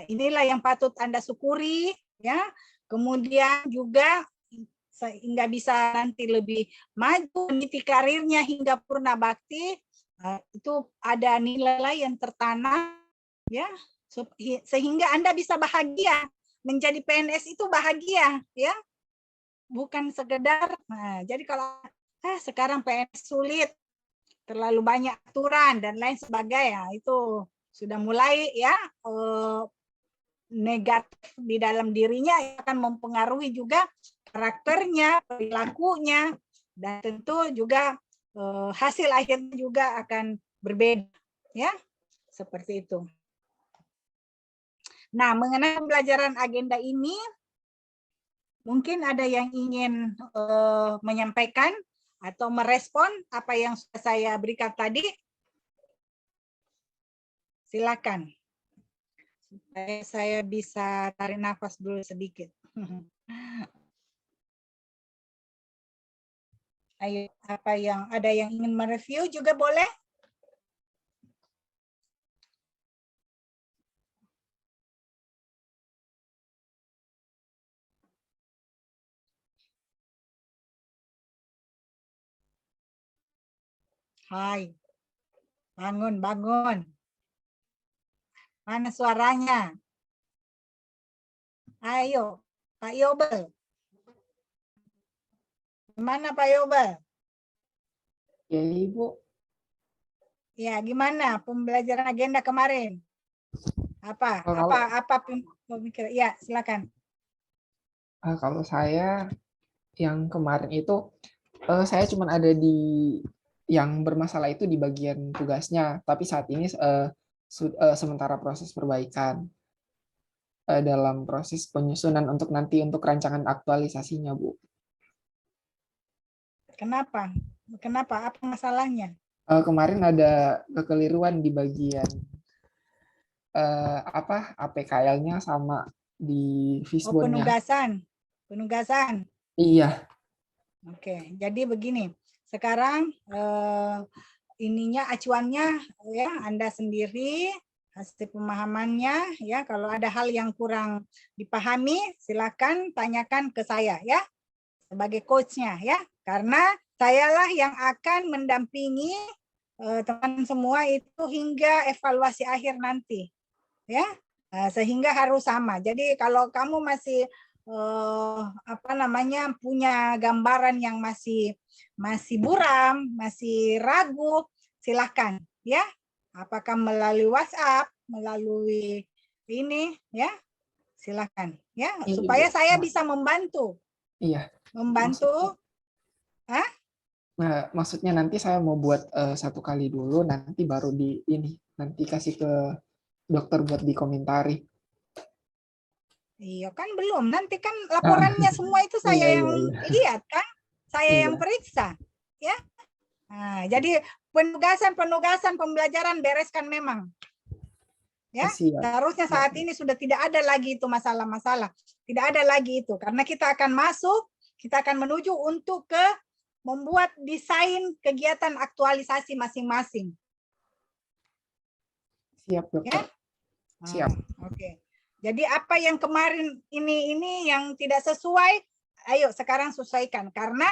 inilah yang patut Anda syukuri, ya. Kemudian juga sehingga bisa nanti lebih maju meniti karirnya hingga purna bakti, itu ada nilai yang tertanam ya, sehingga Anda bisa bahagia. Menjadi PNS itu bahagia ya, bukan sekedar. Nah, jadi kalau sekarang PNS sulit, terlalu banyak aturan dan lain sebagainya, itu sudah mulai ya negatif di dalam dirinya, akan mempengaruhi juga karakternya, perilakunya, dan tentu juga hasil akhirnya juga akan berbeda ya, seperti itu. Nah, mengenai pembelajaran agenda ini, mungkin ada yang ingin menyampaikan atau merespon apa yang sudah saya berikan tadi. Silakan. Supaya saya bisa tarik nafas dulu sedikit. Ayo, ada yang ingin mereview juga boleh? Hai, bangun, bangun. Mana suaranya? Ayo, Pak Yobel. Gimana Pak Yobel? Ya, Ibu. Ya, gimana pembelajaran agenda kemarin? Apa pemikiran? Ya, silakan. Kalau saya yang kemarin itu, saya cuma ada di yang bermasalah itu di bagian tugasnya, tapi saat ini sementara proses perbaikan dalam proses penyusunan untuk nanti untuk rancangan aktualisasinya, Bu. Kenapa? Kenapa? Apa masalahnya? Kemarin ada kekeliruan di bagian APKL-nya sama di Fishbone-nya. Penugasan. Iya. Oke, jadi begini. Sekarang ininya acuannya ya Anda sendiri, hasil pemahamannya ya. Kalau ada hal yang kurang dipahami, silakan tanyakan ke saya ya, sebagai coachnya ya. Karena sayalah yang akan mendampingi teman semua itu hingga evaluasi akhir nanti ya. Sehingga harus sama. Jadi kalau kamu masih punya gambaran yang masih buram, masih ragu, silakan ya. Apakah melalui WhatsApp, melalui ini ya, silakan ya, supaya saya bisa membantu. Iya. Membantu. Nah, maksudnya nanti saya mau buat 1 kali dulu, nanti baru nanti kasih ke dokter buat dikomentari. Iya kan belum, nanti kan laporannya semua itu saya yang lihat kan, saya yang periksa ya. Nah, jadi penugasan pembelajaran bereskan memang ya. Seharusnya saat ini sudah tidak ada lagi itu masalah-masalah, tidak ada lagi itu, karena kita akan masuk, kita akan menuju untuk ke membuat desain kegiatan aktualisasi masing-masing. Siap, dokter. Ya? Siap. Oke. Jadi apa yang kemarin ini yang tidak sesuai, ayo sekarang sesuaikan. Karena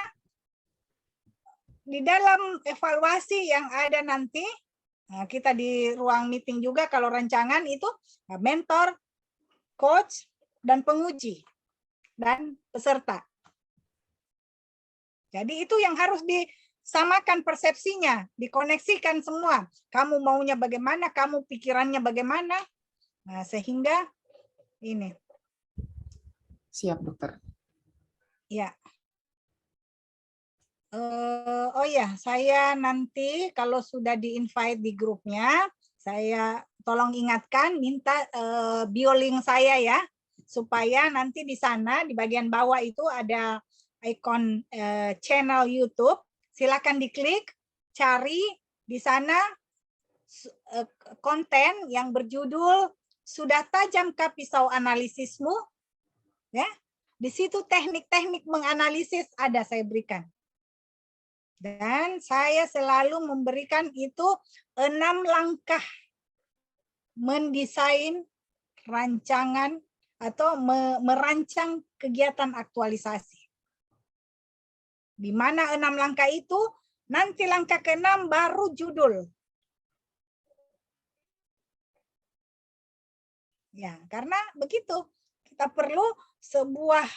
di dalam evaluasi yang ada nanti, kita di ruang meeting juga kalau rancangan itu mentor, coach, dan penguji, dan peserta. Jadi itu yang harus disamakan persepsinya, dikoneksikan semua. Kamu maunya bagaimana, kamu pikirannya bagaimana, nah, sehingga ini. Siap, dokter. Ya. Oh ya, saya nanti kalau sudah di-invite di grupnya, saya tolong ingatkan, minta biolink saya ya, supaya nanti di sana di bagian bawah itu ada ikon channel YouTube. Silakan diklik, cari di sana konten yang berjudul "Sudah Tajamkah Pisau Analisismu?" Ya, di situ teknik-teknik menganalisis ada saya berikan. Dan saya selalu memberikan itu 6 langkah mendesain rancangan atau merancang kegiatan aktualisasi. Di mana 6 langkah itu, nanti langkah ke-6 baru judul. Ya, karena begitu. Kita perlu sebuah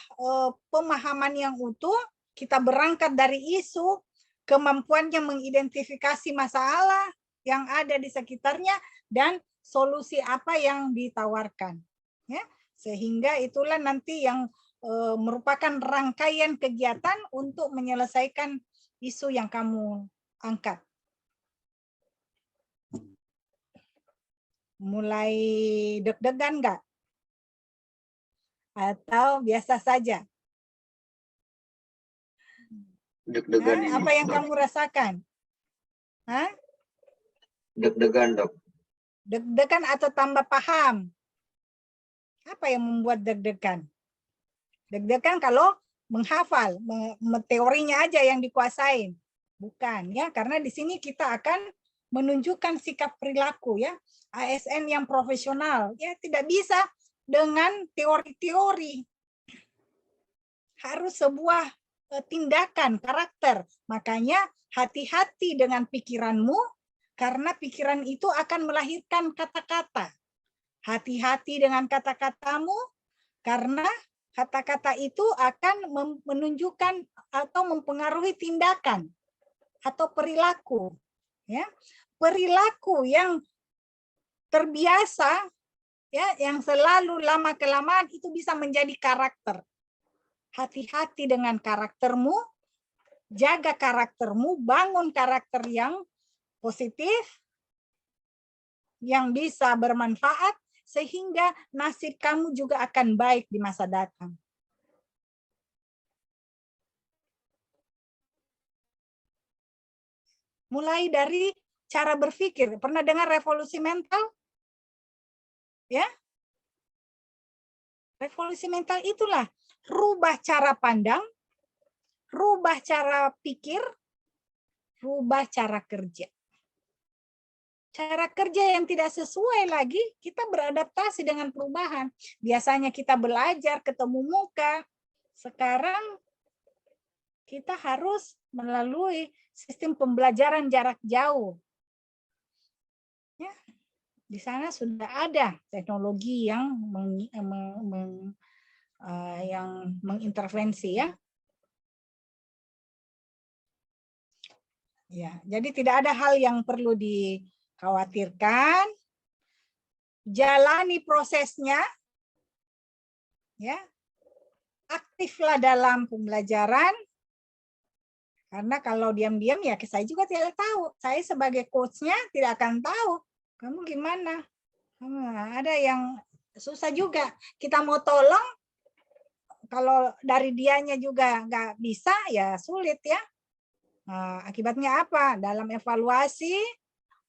pemahaman yang utuh, kita berangkat dari isu, kemampuannya mengidentifikasi masalah yang ada di sekitarnya, dan solusi apa yang ditawarkan. Ya, sehingga itulah nanti yang merupakan rangkaian kegiatan untuk menyelesaikan isu yang kamu angkat. Mulai deg-degan nggak? Atau biasa saja? Deg-degan ini. Apa yang kamu rasakan? Hah? Deg-degan, Dok. Deg-degan atau tambah paham? Apa yang membuat deg-degan? Deg-degan kalau menghafal, teorinya aja yang dikuasain. Bukan, ya, karena di sini kita akan menunjukkan sikap perilaku, ya. ASN yang profesional, ya, tidak bisa dengan teori-teori. Harus sebuah tindakan, karakter. Makanya hati-hati dengan pikiranmu, karena pikiran itu akan melahirkan kata-kata. Hati-hati dengan kata-katamu, karena kata-kata itu akan menunjukkan atau mempengaruhi tindakan atau perilaku. Ya, perilaku yang terbiasa, ya, yang selalu lama-kelamaan itu bisa menjadi karakter. Hati-hati dengan karaktermu, jaga karaktermu, bangun karakter yang positif, yang bisa bermanfaat, sehingga nasib kamu juga akan baik di masa datang. Mulai dari cara berpikir. Pernah dengar revolusi mental? Ya, revolusi mental itulah rubah cara pandang, rubah cara pikir, rubah cara kerja. Cara kerja yang tidak sesuai lagi, kita beradaptasi dengan perubahan. Biasanya kita belajar ketemu muka, sekarang kita harus melalui sistem pembelajaran jarak jauh. Ya. Di sana sudah ada teknologi yang mengintervensi, ya. Ya, jadi tidak ada hal yang perlu dikhawatirkan. Jalani prosesnya, ya. Aktiflah dalam pembelajaran. Karena kalau diam-diam ya saya juga tidak tahu. Saya sebagai coach-nya tidak akan tahu. Kamu gimana? Ada yang susah juga. Kita mau tolong, kalau dari dianya juga nggak bisa, ya sulit, ya. Akibatnya apa? Dalam evaluasi,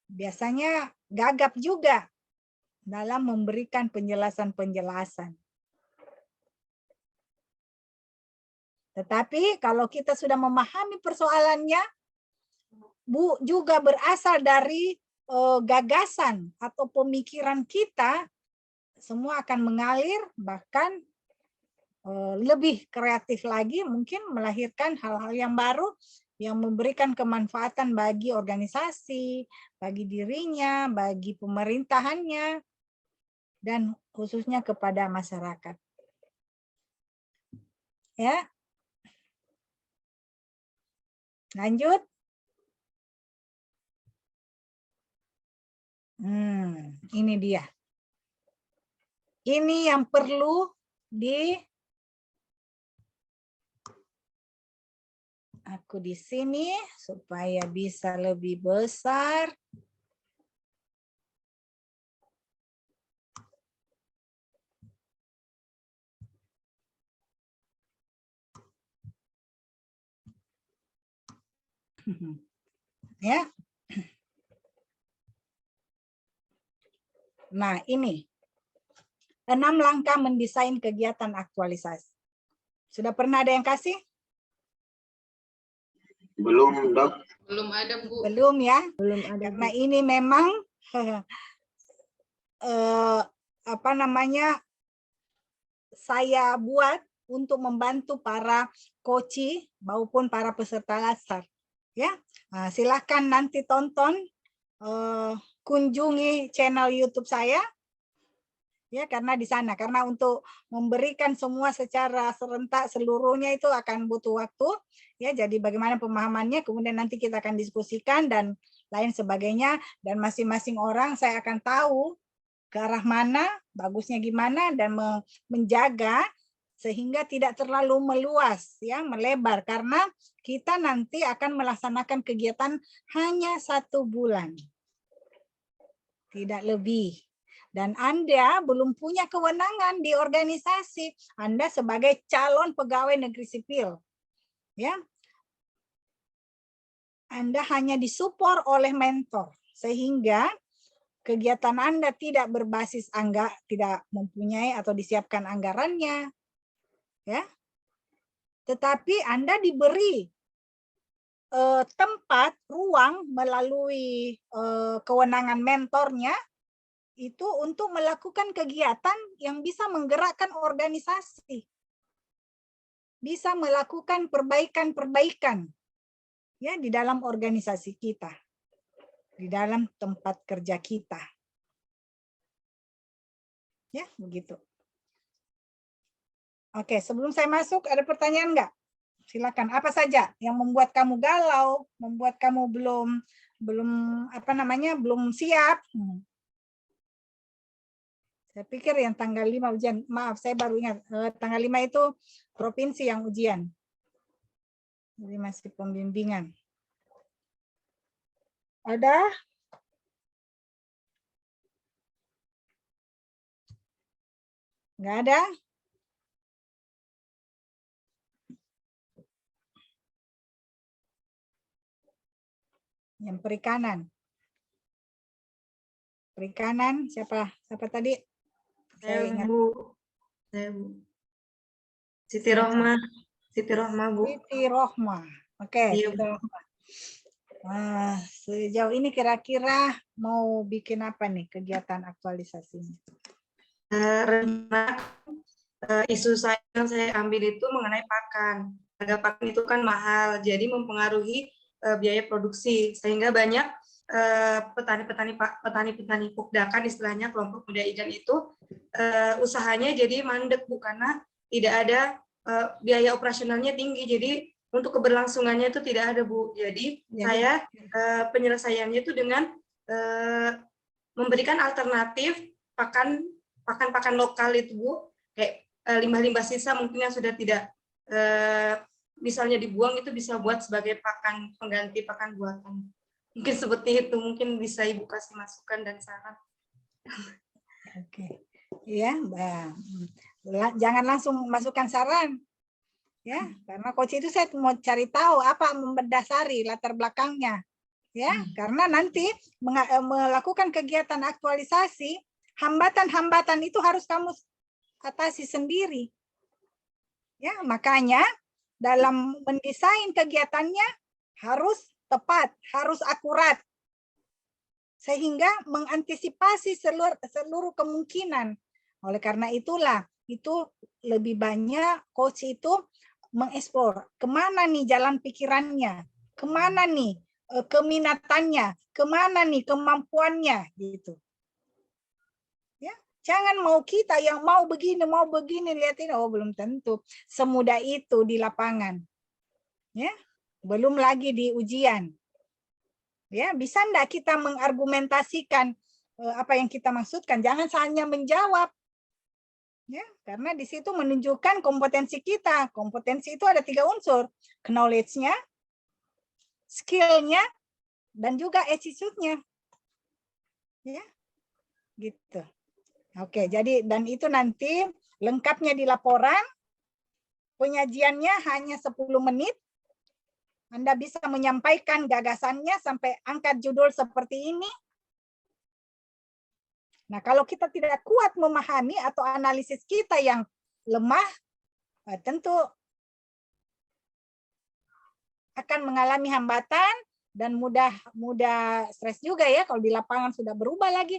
biasanya gagap juga dalam memberikan penjelasan-penjelasan. Tetapi kalau kita sudah memahami persoalannya, juga berasal dari gagasan atau pemikiran kita, semua akan mengalir, bahkan lebih kreatif lagi, mungkin melahirkan hal-hal yang baru yang memberikan kemanfaatan bagi organisasi, bagi dirinya, bagi pemerintahannya, dan khususnya kepada masyarakat. Ya. Lanjut. Ini dia. Ini yang perlu aku di sini supaya bisa lebih besar. Ya. Nah, ini 6 langkah mendesain kegiatan aktualisasi. Sudah pernah ada yang kasih? Belum, Dok. Belum ada, Bu. Belum, ya? Belum ada. Karena ini memang apa namanya, saya buat untuk membantu para koci maupun para peserta laser. Ya, silahkan nanti tonton, kunjungi channel YouTube saya. Ya, karena di sana, karena untuk memberikan semua secara serentak seluruhnya itu akan butuh waktu. Ya, jadi bagaimana pemahamannya, kemudian nanti kita akan diskusikan dan lain sebagainya. Dan masing-masing orang saya akan tahu ke arah mana, bagusnya gimana, dan menjaga sehingga tidak terlalu meluas, ya, melebar, karena kita nanti akan melaksanakan kegiatan hanya 1 bulan, tidak lebih. Dan Anda belum punya kewenangan di organisasi. Anda sebagai calon pegawai negeri sipil, ya, Anda hanya disupport oleh mentor, sehingga kegiatan Anda tidak berbasis tidak mempunyai atau disiapkan anggarannya, ya. Tetapi Anda diberi tempat, ruang melalui kewenangan mentornya itu untuk melakukan kegiatan yang bisa menggerakkan organisasi, bisa melakukan perbaikan-perbaikan, ya, di dalam organisasi kita, di dalam tempat kerja kita. Ya, begitu. Oke, sebelum saya masuk, ada pertanyaan nggak? Silakan. Apa saja yang membuat kamu galau, membuat kamu belum siap? Saya pikir yang tanggal 5 ujian. Maaf, saya baru ingat. Tanggal 5 itu provinsi yang ujian. Jadi masih pembimbingan. Ada? Nggak ada? Yang perikanan. Perikanan, siapa tadi? Saya ingat. Bu. Siti Rohma. Bu. Siti Rohma. Oke, Iya, Siti Rohma. Sejauh ini kira-kira mau bikin apa nih kegiatan aktualisasinya? Isu yang saya ambil itu mengenai pakan. Harga pakan itu kan mahal, jadi mempengaruhi biaya produksi, sehingga banyak petani pukdakan, istilahnya kelompok muda ijan itu usahanya jadi mandek, Bu, karena tidak ada biaya operasionalnya tinggi, jadi untuk keberlangsungannya itu tidak ada, Bu. Jadi saya penyelesaiannya itu dengan memberikan alternatif pakan lokal itu, Bu, kayak limbah-limbah sisa mungkin yang sudah tidak misalnya dibuang itu bisa buat sebagai pakan pengganti pakan buatan. Mungkin seperti itu, mungkin bisa Ibu kasih masukan dan saran. Oke. Ya, jangan langsung masukkan saran. Ya, karena coach itu saya mau cari tahu apa mendasari latar belakangnya. Ya, karena nanti melakukan kegiatan aktualisasi, hambatan-hambatan itu harus kamu atasi sendiri. Ya, makanya dalam mendesain kegiatannya harus tepat, harus akurat, sehingga mengantisipasi seluruh kemungkinan. Oleh karena itulah, itu lebih banyak coach itu mengeksplor kemana nih jalan pikirannya, kemana nih keminatannya, kemana nih kemampuannya, gitu. Ya, jangan mau kita yang mau begini, lihatin, oh belum tentu semudah itu di lapangan. Ya. Belum lagi di ujian. Ya, bisa enggak kita mengargumentasikan apa yang kita maksudkan? Jangan hanya menjawab. Ya, karena di situ menunjukkan kompetensi kita. Kompetensi itu ada 3 unsur. Knowledge-nya, skill-nya, dan juga attitude-nya. Ya. Gitu. Oke, jadi dan itu nanti lengkapnya di laporan. Penyajiannya hanya 10 menit. Anda bisa menyampaikan gagasannya sampai angkat judul seperti ini. Nah, kalau kita tidak kuat memahami atau analisis kita yang lemah, tentu akan mengalami hambatan dan mudah stres juga ya kalau di lapangan sudah berubah lagi.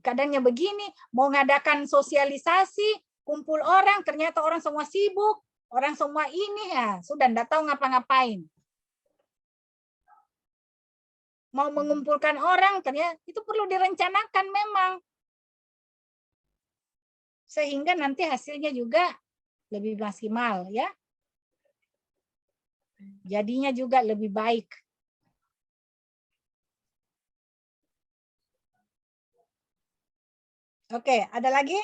Keadaannya begini, mau ngadakan sosialisasi, kumpul orang, ternyata orang semua sibuk, Orang semua ini ya sudah enggak tahu ngapa-ngapain. Mau mengumpulkan orang ternyata itu perlu direncanakan memang. Sehingga nanti hasilnya juga lebih maksimal ya. Jadinya juga lebih baik. Oke, ada lagi?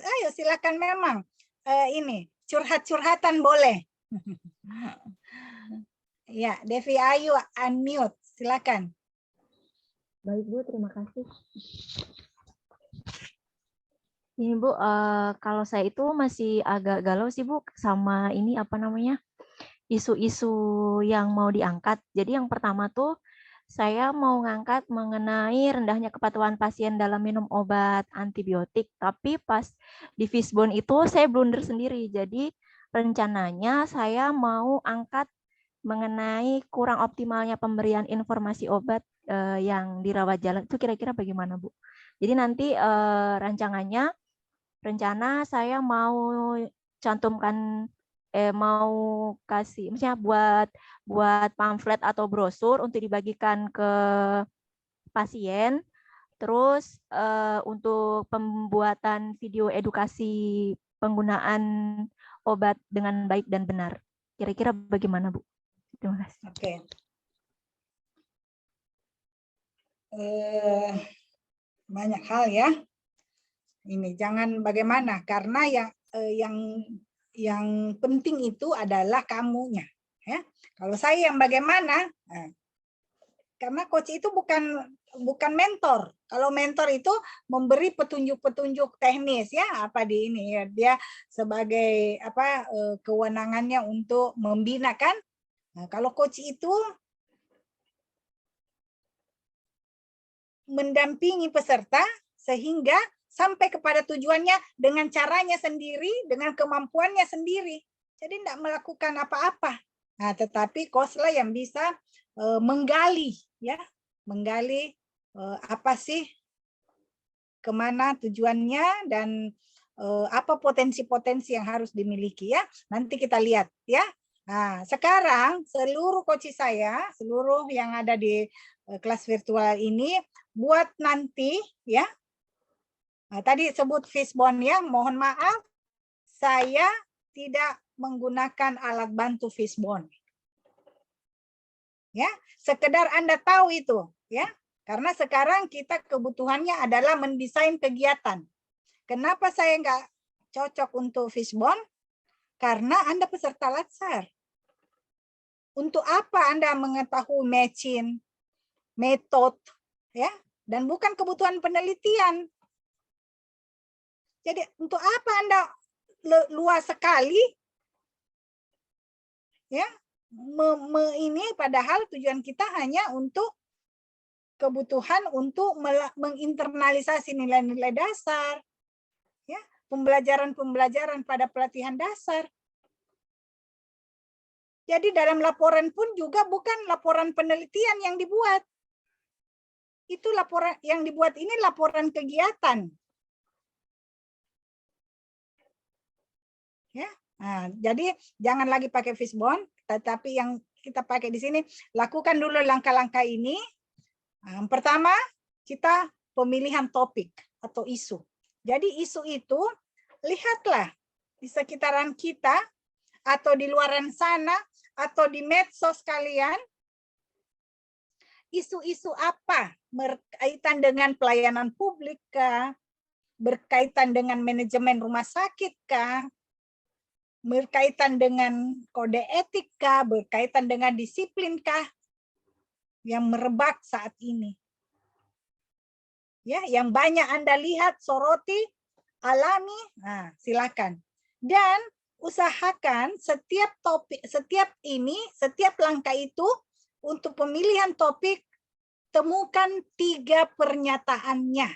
Ayo silakan memang. Ini curhat-curhatan boleh. Ya, Devi Ayu unmute, silakan. Baik Bu, terima kasih. Ini Bu, kalau saya itu masih agak galau sih Bu sama ini apa namanya isu-isu yang mau diangkat. Jadi yang pertama tuh saya mau ngangkat mengenai rendahnya kepatuhan pasien dalam minum obat antibiotik. Tapi pas di Fishbone itu saya blunder sendiri. Jadi rencananya saya mau angkat mengenai kurang optimalnya pemberian informasi obat yang dirawat jalan. Itu kira-kira bagaimana Bu? Jadi nanti rencana saya mau cantumkan mau kasih misalnya buat pamflet atau brosur untuk dibagikan ke pasien, terus untuk pembuatan video edukasi penggunaan obat dengan baik dan benar. Kira-kira bagaimana Bu? Terima kasih. Oke. Banyak hal ya. Ini jangan bagaimana karena yang penting itu adalah kamunya ya. Kalau saya yang bagaimana, karena coach itu bukan mentor. Kalau mentor itu memberi petunjuk-petunjuk teknis ya, apa di ini ya, dia sebagai apa kewenangannya untuk membina kan. Nah, kalau coach itu mendampingi peserta sehingga sampai kepada tujuannya dengan caranya sendiri, dengan kemampuannya sendiri. Jadi tidak melakukan apa-apa. Nah, tetapi coach lah yang bisa menggali, ya, menggali apa sih, kemana tujuannya dan apa potensi-potensi yang harus dimiliki ya. Nanti kita lihat ya. Nah, sekarang seluruh coach saya, seluruh yang ada di kelas virtual ini buat nanti ya. Nah, tadi sebut Fishbone ya, mohon maaf saya tidak menggunakan alat bantu Fishbone. Ya, sekedar Anda tahu itu ya. Karena sekarang kita kebutuhannya adalah mendesain kegiatan. Kenapa saya nggak cocok untuk Fishbone? Karena Anda peserta latsar. Untuk apa Anda mengetahui matching, metode, ya, dan bukan kebutuhan penelitian. Jadi untuk apa Anda luas sekali, ya, ini padahal tujuan kita hanya untuk kebutuhan untuk menginternalisasi nilai-nilai dasar, ya, pembelajaran pada pelatihan dasar. Jadi dalam laporan pun juga bukan laporan penelitian yang dibuat. Itu laporan yang dibuat ini laporan kegiatan. Ya. Nah, jadi jangan lagi pakai Fishbone, tetapi yang kita pakai di sini lakukan dulu langkah-langkah ini. Nah, pertama, kita pemilihan topik atau isu. Jadi isu itu lihatlah di sekitaran kita atau di luaran sana atau di medsos kalian, isu-isu apa berkaitan dengan pelayanan publik kah, berkaitan dengan manajemen rumah sakit kah, berkaitan dengan kode etik kah, berkaitan dengan disiplin kah yang merebak saat ini. Ya, yang banyak Anda lihat, soroti, alami, nah, silakan. Dan usahakan setiap topik, setiap langkah itu untuk pemilihan topik, temukan 3 pernyataannya.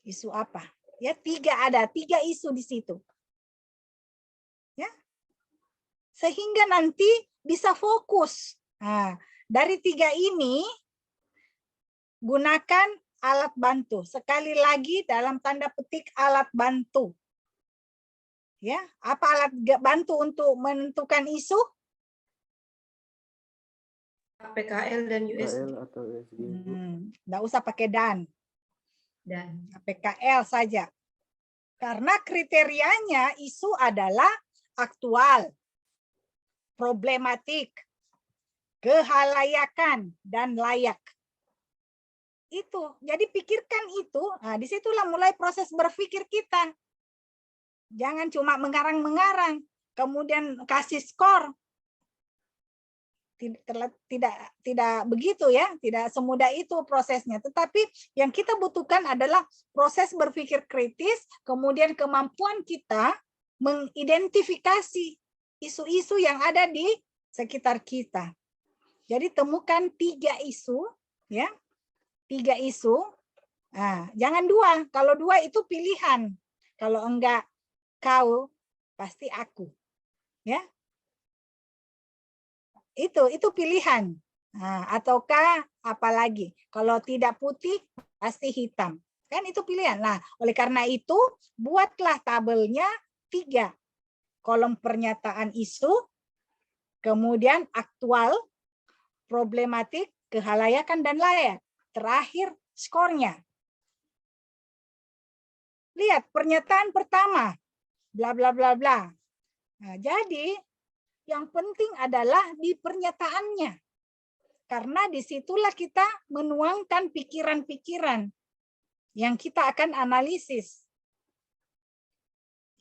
Isu apa? Ya, 3 isu di situ. Ya. Sehingga nanti bisa fokus. Nah, dari 3 ini gunakan alat bantu. Sekali lagi dalam tanda petik alat bantu. Ya, apa alat bantu untuk menentukan isu? PKL dan USG. PKL atau USG. Nggak usah pakai dan. PKL saja. Karena kriterianya isu adalah aktual, problematik, kehalayakan, dan layak. Itu. Jadi pikirkan itu. Nah, disitulah mulai proses berpikir kita. Jangan cuma mengarang-mengarang, kemudian kasih skor. Tidak begitu ya, tidak semudah itu prosesnya. Tetapi yang kita butuhkan adalah proses berpikir kritis, kemudian kemampuan kita mengidentifikasi isu-isu yang ada di sekitar kita. Jadi temukan 3 isu, ya, 3 isu. Nah, jangan 2. Kalau 2 itu pilihan. Kalau enggak kau, pasti aku, ya. Itu pilihan. Nah, ataukah apalagi kalau tidak putih pasti hitam, kan itu pilihan. Nah, oleh karena itu buatlah tabelnya 3, kolom pernyataan isu, kemudian aktual, problematik, kehalayakan, dan layak. Terakhir skornya. Lihat pernyataan pertama, bla bla bla bla. Nah, jadi yang penting adalah di pernyataannya. Karena disitulah kita menuangkan pikiran-pikiran yang kita akan analisis.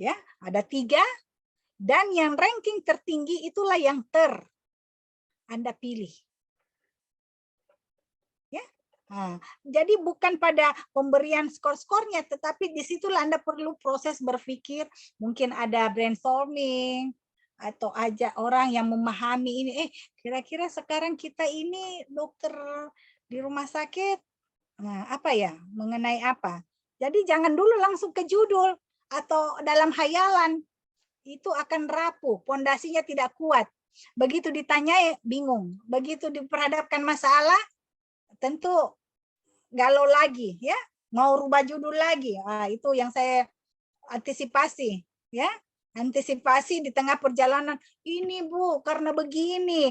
Ya, ada 3, dan yang ranking tertinggi itulah yang Anda pilih. Ya, nah, jadi bukan pada pemberian skor-skornya, tetapi disitulah Anda perlu proses berpikir, mungkin ada brainstorming, atau ajak orang yang memahami ini, kira-kira sekarang kita ini dokter di rumah sakit, nah apa ya, mengenai apa. Jadi jangan dulu langsung ke judul atau dalam hayalan, itu akan rapuh, pondasinya tidak kuat. Begitu ditanyai bingung, begitu diperhadapkan masalah tentu galau lagi, ya, mau rubah judul lagi. Nah, itu yang saya antisipasi, ya. Antisipasi di tengah perjalanan, ini Bu karena begini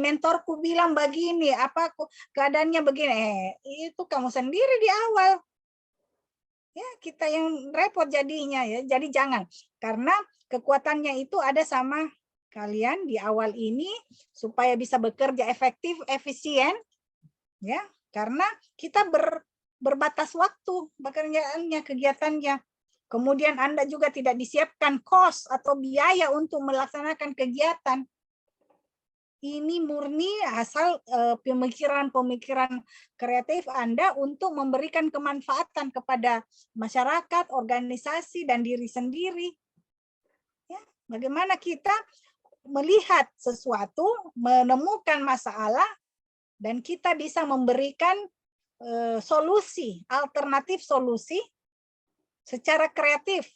mentorku bilang begini, apa keadaannya begini, itu kamu sendiri di awal, ya, kita yang repot jadinya, ya. Jadi jangan, karena kekuatannya itu ada sama kalian di awal ini supaya bisa bekerja efektif, efisien, ya, karena kita berbatas waktu pekerjaannya, kegiatannya. Kemudian Anda juga tidak disiapkan kos atau biaya untuk melaksanakan kegiatan. Ini murni asal pemikiran-pemikiran kreatif Anda untuk memberikan kemanfaatan kepada masyarakat, organisasi, dan diri sendiri. Ya, bagaimana kita melihat sesuatu, menemukan masalah, dan kita bisa memberikan solusi, alternatif solusi secara kreatif.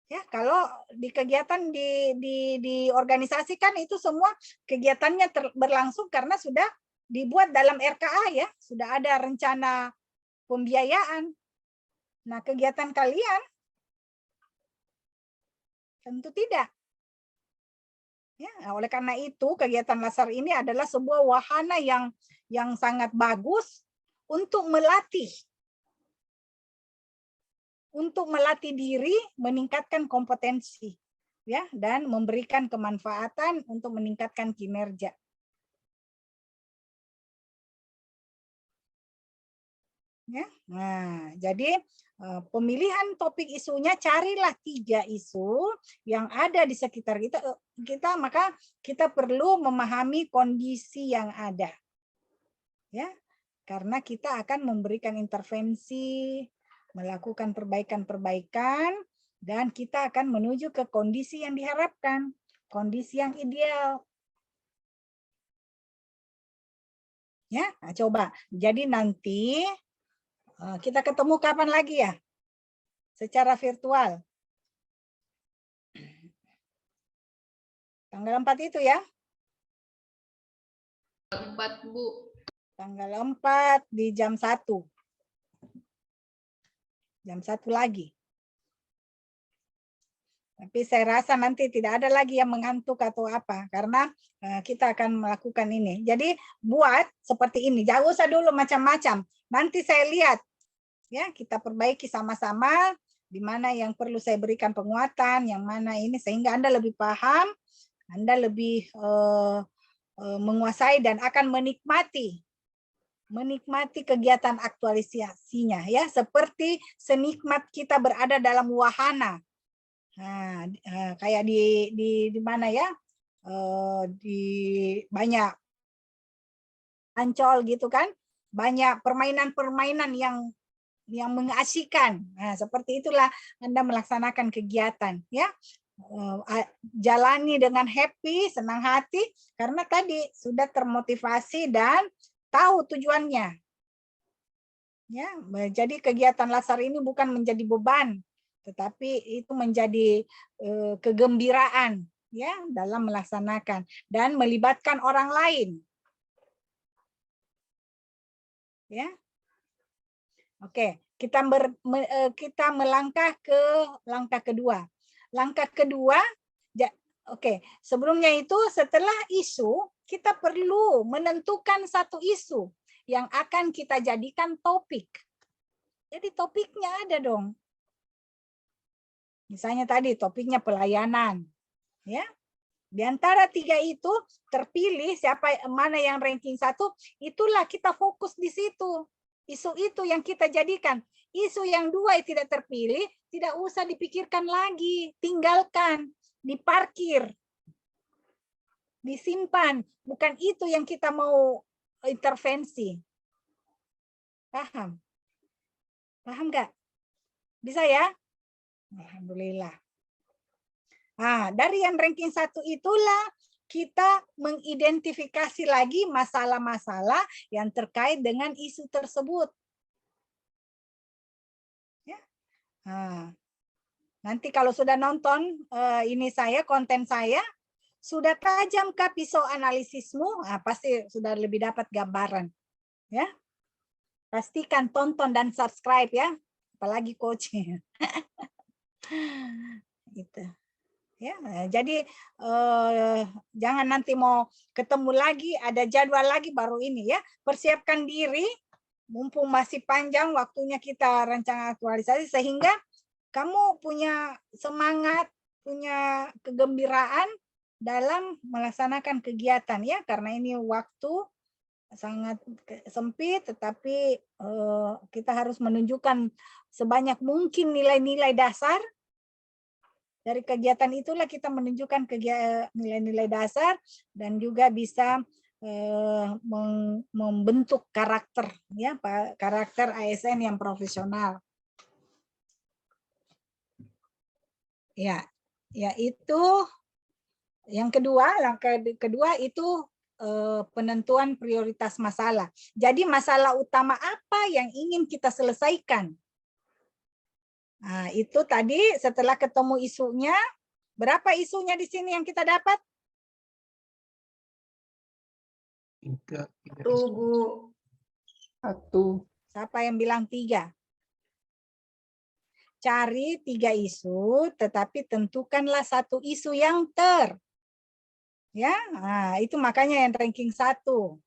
Ya, kalau di kegiatan di organisasi kan itu semua kegiatannya berlangsung karena sudah dibuat dalam RKA, ya, sudah ada rencana pembiayaan. Nah, kegiatan kalian tentu tidak. Ya, oleh karena itu kegiatan Laser ini adalah sebuah wahana yang sangat bagus untuk melatih diri, meningkatkan kompetensi, ya, dan memberikan kemanfaatan untuk meningkatkan kinerja. Ya, nah, jadi pemilihan topik isunya, carilah 3 isu yang ada di sekitar kita, maka kita perlu memahami kondisi yang ada, ya, karena kita akan memberikan intervensi, melakukan perbaikan-perbaikan, dan kita akan menuju ke kondisi yang diharapkan, kondisi yang ideal. Ya, nah, coba. Jadi nanti kita ketemu kapan lagi ya? Secara virtual. Tanggal 4 itu ya? 4, Bu. Tanggal 4 di jam 1. Jam 1 lagi. Tapi saya rasa nanti tidak ada lagi yang mengantuk atau apa, karena kita akan melakukan ini. Jadi buat seperti ini, jangan usah dulu macam-macam. Nanti saya lihat, ya kita perbaiki sama-sama di mana yang perlu saya berikan penguatan, yang mana ini, sehingga Anda lebih paham, Anda lebih menguasai dan akan menikmati kegiatan aktualisasinya, ya seperti senikmat kita berada dalam wahana. Nah, kayak di mana ya, di banyak Ancol gitu kan, banyak permainan-permainan yang mengasihkan. Nah, seperti itulah Anda melaksanakan kegiatan, ya. Jalani dengan happy, senang hati, karena tadi sudah termotivasi dan tahu tujuannya. Ya, jadi kegiatan Lasar ini bukan menjadi beban, tetapi itu menjadi kegembiraan, ya, dalam melaksanakan dan melibatkan orang lain. Ya. Oke, kita melangkah ke langkah kedua. Langkah kedua, oke, sebelumnya itu setelah isu, kita perlu menentukan satu isu yang akan kita jadikan topik. Jadi topiknya ada dong. Misalnya tadi topiknya pelayanan, ya. Di antara 3 itu terpilih mana yang ranking 1, itulah kita fokus di situ. Isu itu yang kita jadikan. Isu yang 2 yang tidak terpilih, tidak usah dipikirkan lagi, tinggalkan, diparkir, disimpan. Bukan itu yang kita mau intervensi. Paham? Paham nggak? Bisa ya? Alhamdulillah. Nah, dari yang ranking 1 itulah kita mengidentifikasi lagi masalah-masalah yang terkait dengan isu tersebut. Ya. Nah, nanti kalau sudah nonton konten saya, sudah tajamkah pisau analisismu? Nah, pasti sudah lebih dapat gambaran. Ya. Pastikan tonton dan subscribe ya, apalagi coaching. Gitu. Ya, jadi jangan nanti mau ketemu lagi, ada jadwal lagi baru ini ya. Persiapkan diri, mumpung masih panjang waktunya kita rancang aktualisasi, sehingga kamu punya semangat, punya kegembiraan dalam melaksanakan kegiatan ya, karena ini waktu sangat sempit, tetapi kita harus menunjukkan sebanyak mungkin nilai-nilai dasar. Dari kegiatan itulah kita menunjukkan nilai-nilai dasar dan juga bisa membentuk karakter, ya, karakter ASN yang profesional. Ya, yaitu yang kedua, langkah kedua itu penentuan prioritas masalah. Jadi masalah utama apa yang ingin kita selesaikan? Nah, itu tadi setelah ketemu isunya, berapa isunya di sini yang kita dapat? 3. 1. Siapa yang bilang 3? Cari 3 isu, tetapi tentukanlah satu isu yang ya, nah, itu makanya yang ranking 1.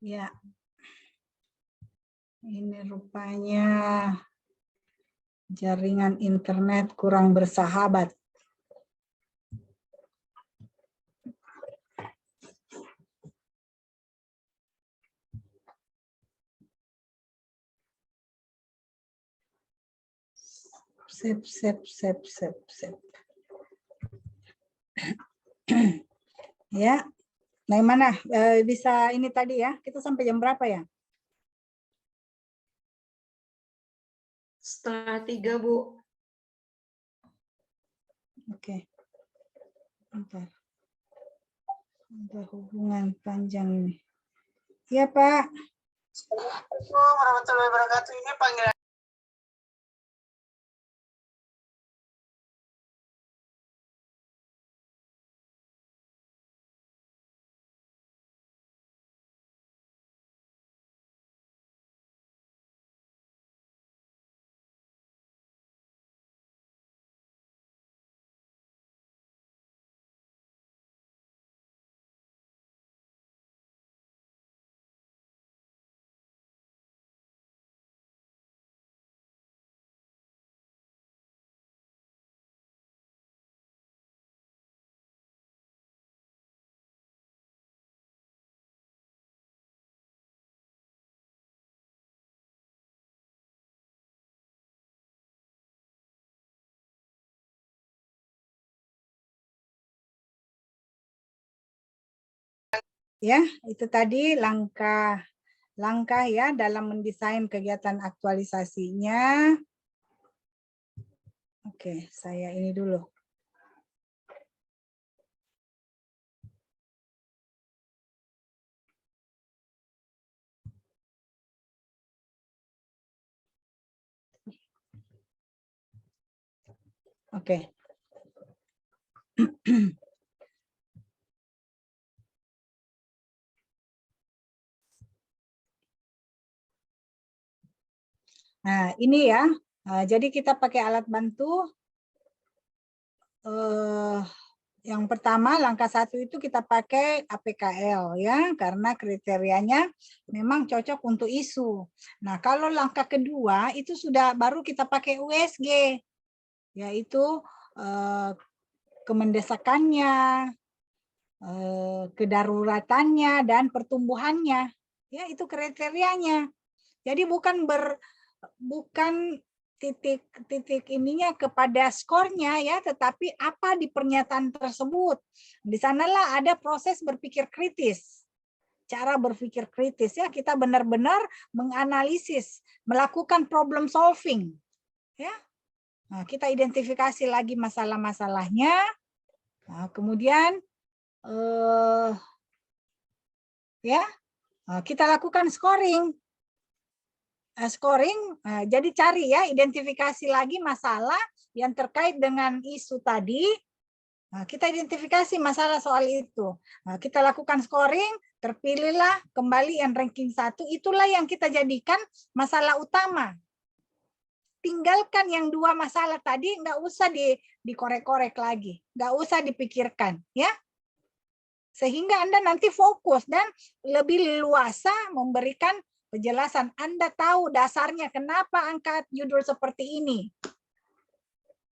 Ya. Ini rupanya jaringan internet kurang bersahabat. Sip. Ya, nah mana bisa ini tadi ya? Kita sampai jam berapa ya? 2:30, Bu. Oke. Bentar. Ada hubungan panjang ini. Iya, Pak. Assalamualaikum warahmatullahi wabarakatuh. Ini panggilan. Ya, itu tadi langkah ya dalam mendesain kegiatan aktualisasinya. Oke, saya ini dulu. Oke. Nah, ini ya. Jadi kita pakai alat bantu. Yang pertama, langkah 1 itu kita pakai APKL ya, karena kriterianya memang cocok untuk isu. Nah, kalau langkah kedua itu sudah baru kita pakai USG, yaitu kemendesakannya, kedaruratannya, dan pertumbuhannya. Ya, itu kriterianya. Jadi bukan titik ininya kepada skornya ya, tetapi apa di pernyataan tersebut. Di sanalah ada proses berpikir kritis. Cara berpikir kritis ya, kita benar-benar menganalisis, melakukan problem solving. Ya. Nah, kita identifikasi lagi masalah-masalahnya. Nah, kemudian ya, kita lakukan scoring. Jadi cari ya, identifikasi lagi masalah yang terkait dengan isu tadi. Nah, kita identifikasi masalah soal itu. Nah, kita lakukan scoring, terpilihlah kembali yang ranking 1, itulah yang kita jadikan masalah utama. Tinggalkan yang 2 masalah tadi, nggak usah dikorek-korek lagi, nggak usah dipikirkan, ya. Sehingga Anda nanti fokus dan lebih luasa memberikan penjelasan. Anda tahu dasarnya kenapa angkat judul seperti ini.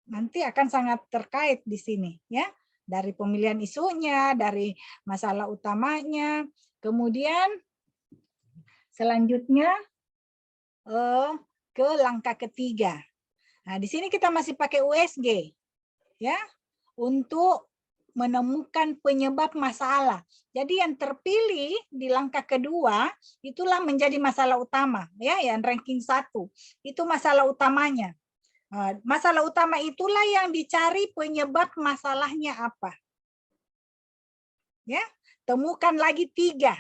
Nanti akan sangat terkait di sini, ya. Dari pemilihan isunya, dari masalah utamanya. Kemudian selanjutnya ke langkah ketiga. Nah, di sini kita masih pakai USG, ya, untuk menemukan penyebab masalah. Jadi yang terpilih di langkah kedua itulah menjadi masalah utama, ya, yang ranking 1. Itu masalah utamanya. Masalah utama itulah yang dicari penyebab masalahnya apa. Ya, temukan lagi 3.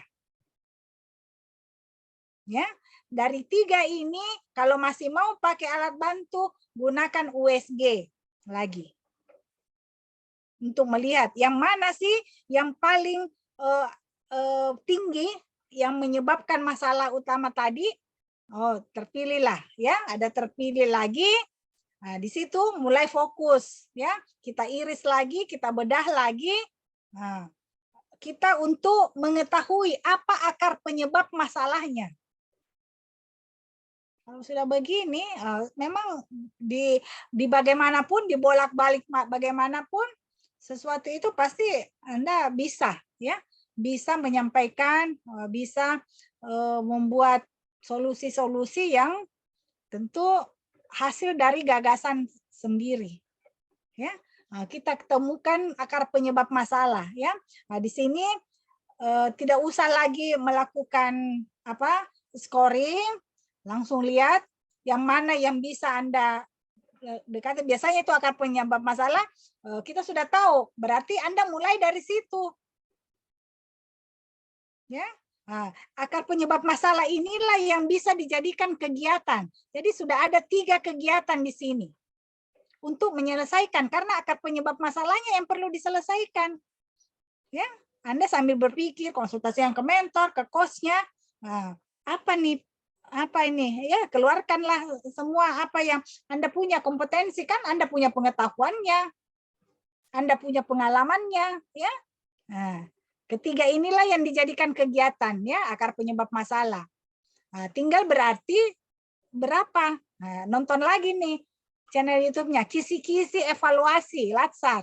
Ya, dari 3 ini kalau masih mau pakai alat bantu gunakan USG lagi. Untuk melihat yang mana sih yang paling tinggi yang menyebabkan masalah utama tadi. Oh, terpilihlah ya, ada terpilih lagi. Nah, di situ mulai fokus ya. Kita iris lagi, kita bedah lagi. Nah, kita untuk mengetahui apa akar penyebab masalahnya. Kalau sudah begini, memang di bagaimanapun, dibolak-balik bagaimanapun, sesuatu itu pasti Anda bisa, ya, bisa menyampaikan, bisa membuat solusi-solusi yang tentu hasil dari gagasan sendiri, ya. Kita temukan akar penyebab masalah, ya. Di sini tidak usah lagi melakukan scoring, langsung lihat yang mana yang bisa Anda dekati. Biasanya itu akar penyebab masalah, kita sudah tahu, berarti Anda mulai dari situ. Ya, akar penyebab masalah inilah yang bisa dijadikan kegiatan. Jadi sudah ada 3 kegiatan di sini untuk menyelesaikan, karena akar penyebab masalahnya yang perlu diselesaikan. Ya, Anda sambil berpikir, konsultasi yang ke mentor, ke coachnya, apa ini, ya, keluarkanlah semua apa yang Anda punya kompetensi, kan Anda punya pengetahuannya, Anda punya pengalamannya, ya. Ketiga inilah yang dijadikan kegiatan, ya, akar penyebab masalah. Tinggal berarti berapa, nonton lagi nih channel YouTube-nya, kisi-kisi evaluasi Latsar,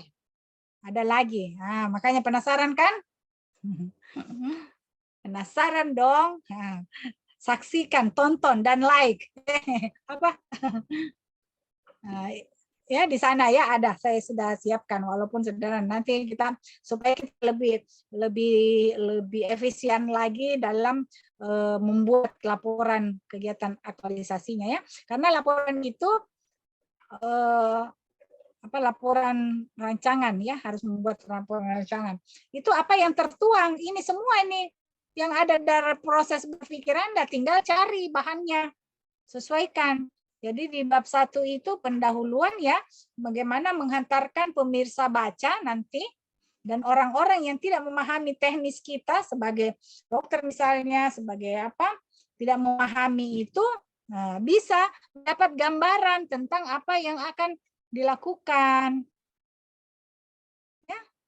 ada lagi. Makanya penasaran kan? Penasaran dong. Saksikan, tonton, dan like. Ya, di sana ya ada, saya sudah siapkan, walaupun saudara nanti kita supaya kita lebih efisien lagi dalam membuat laporan kegiatan aktualisasinya, ya. Karena laporan itu laporan rancangan, ya, harus membuat laporan rancangan. Itu apa yang tertuang, ini semua ini yang ada dari proses berpikir Anda, tinggal cari bahannya, sesuaikan. Jadi di bab 1 itu pendahuluan, ya, bagaimana menghantarkan pemirsa baca nanti, dan orang-orang yang tidak memahami teknis kita sebagai dokter misalnya, sebagai tidak memahami itu, bisa mendapat gambaran tentang apa yang akan dilakukan.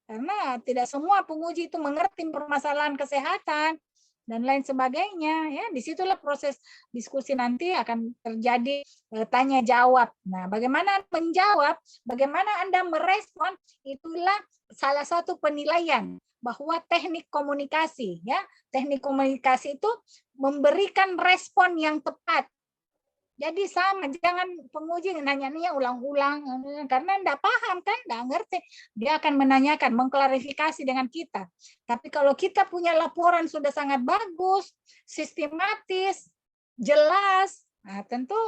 Karena tidak semua penguji itu mengerti permasalahan kesehatan dan lain sebagainya, ya. Disitulah proses diskusi nanti akan terjadi tanya jawab. Nah, bagaimana menjawab, bagaimana Anda merespon, itulah salah satu penilaian bahwa teknik komunikasi, ya, teknik komunikasi itu memberikan respon yang tepat. Jadi sama, jangan penguji nanya-nanya ulang-ulang, karena enggak paham kan, enggak ngerti. Dia akan menanyakan, mengklarifikasi dengan kita. Tapi kalau kita punya laporan sudah sangat bagus, sistematis, jelas, tentu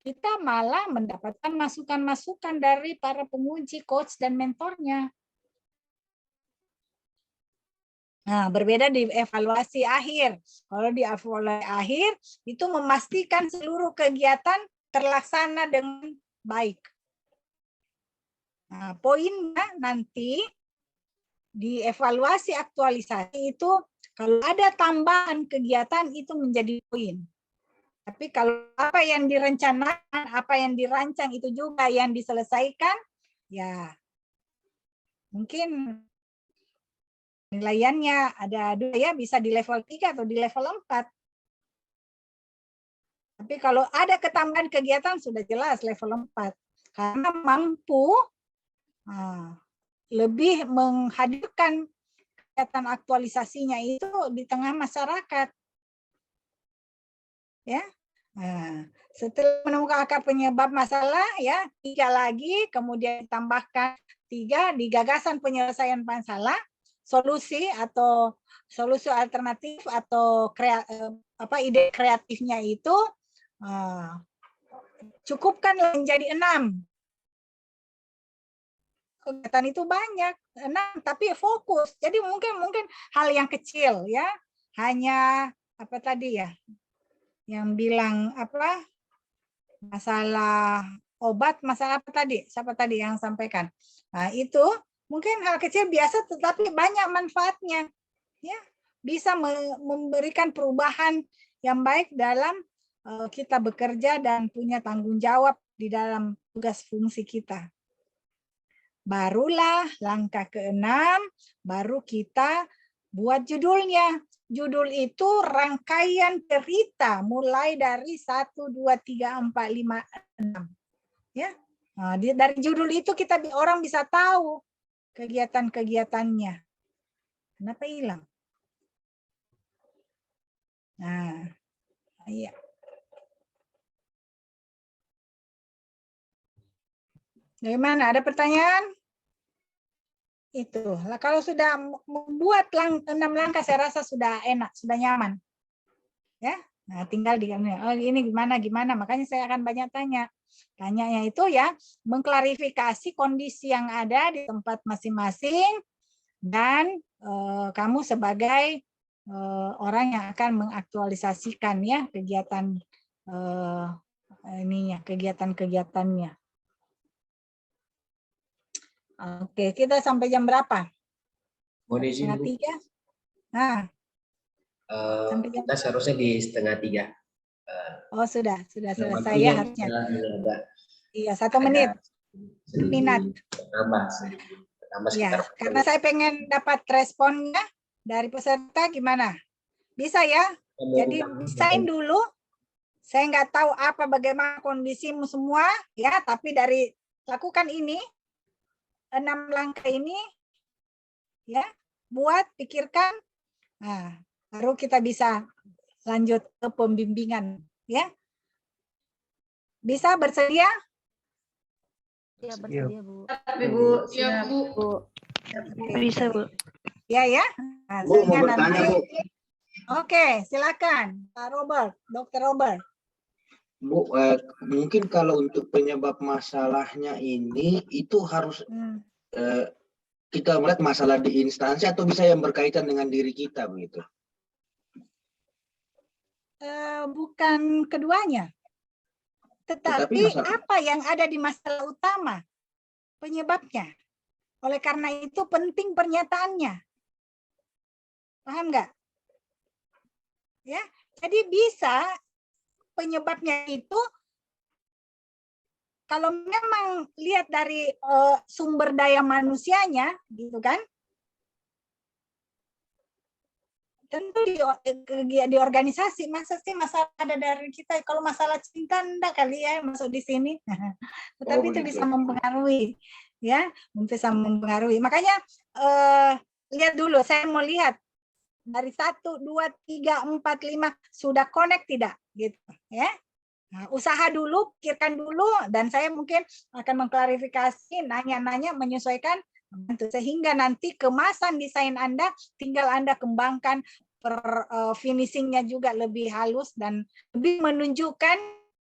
kita malah mendapatkan masukan-masukan dari para penguji, coach, dan mentornya. Nah, berbeda di evaluasi akhir. Kalau di evaluasi akhir, itu memastikan seluruh kegiatan terlaksana dengan baik. Nah, poinnya nanti di evaluasi aktualisasi itu, kalau ada tambahan kegiatan itu menjadi poin. Tapi kalau apa yang direncanakan, apa yang dirancang itu juga yang diselesaikan, ya mungkin penilaiannya ada 2, ya, bisa di level 3 atau di level 4. Tapi kalau ada ketambahan kegiatan sudah jelas level 4. Karena mampu lebih menghadirkan kegiatan aktualisasinya itu di tengah masyarakat. Ya. Setelah menemukan akar penyebab masalah, ya, 3 lagi, kemudian ditambahkan 3 di gagasan penyelesaian masalah, solusi atau solusi alternatif atau ide kreatifnya itu cukupkan menjadi 6. Kegiatan itu banyak, 6, tapi fokus. Jadi mungkin hal yang kecil, ya, hanya tadi ya, yang bilang masalah obat, masalah apa tadi? Siapa tadi yang sampaikan? Nah, itu mungkin hal kecil biasa tetapi banyak manfaatnya. Ya, bisa memberikan perubahan yang baik dalam kita bekerja dan punya tanggung jawab di dalam tugas fungsi kita. Barulah langkah ke-6, baru kita buat judulnya. Judul itu rangkaian cerita mulai dari 1, 2, 3, 4, 5, 6. Ya. Nah, dari judul itu orang bisa tahu kegiatan-kegiatannya. Kenapa hilang? Nah, iya. Bagaimana? Ada pertanyaan? Itu. Lah, kalau sudah membuat 6 langkah, saya rasa sudah enak, sudah nyaman. Ya. Nah, tinggal oh ini gimana. Makanya saya akan banyak tanya. Tanyanya itu ya mengklarifikasi kondisi yang ada di tempat masing-masing dan kamu sebagai orang yang akan mengaktualisasikan ya kegiatan-kegiatannya. Oke, kita sampai jam berapa? Mohon izin, Bu. 2:30. Nah, kita seharusnya di 2:30. Oh, sudah selesai ya harusnya. Iya, 1 menit. Minat. Tambah Ya, sekitar. karena saya pengen dapat responnya dari peserta gimana? Bisa ya? Jadi desain dulu. Saya nggak tahu bagaimana kondisimu semua ya, tapi dari lakukan ini 6 langkah ini ya, buat pikirkan. Nah, baru kita bisa lanjut ke pembimbingan ya. Bisa bersedia? Ya, bersedia, Bu. Ibu, Ya, Bu. Bisa, Bu. Ya. Nah, Bu, mau bertanya, Bu. Oke, silakan Pak Robert, Dr. Robert. Bu, mungkin kalau untuk penyebab masalahnya ini itu harus kita melihat masalah di instansi atau bisa yang berkaitan dengan diri kita begitu? Bukan keduanya. Tetapi apa yang ada di masalah utama penyebabnya. Oleh karena itu penting pernyataannya. Paham nggak? Ya, jadi bisa penyebabnya itu kalau memang lihat dari sumber daya manusianya, gitu kan? Tentu di organisasi masa sih masalah ada dari kita. Kalau masalah cinta enggak kali ya masuk di sini. Tetapi itu bisa mempengaruhi, ya, bisa mempengaruhi. Makanya lihat dulu, saya mau lihat dari 1, 2, 3, 4, 5 sudah connect tidak, gitu, ya. Nah, usaha dulu, pikirkan dulu, dan saya mungkin akan mengklarifikasi, nanya-nanya, menyesuaikan, sehingga nanti kemasan desain Anda tinggal Anda kembangkan finishingnya juga lebih halus dan lebih menunjukkan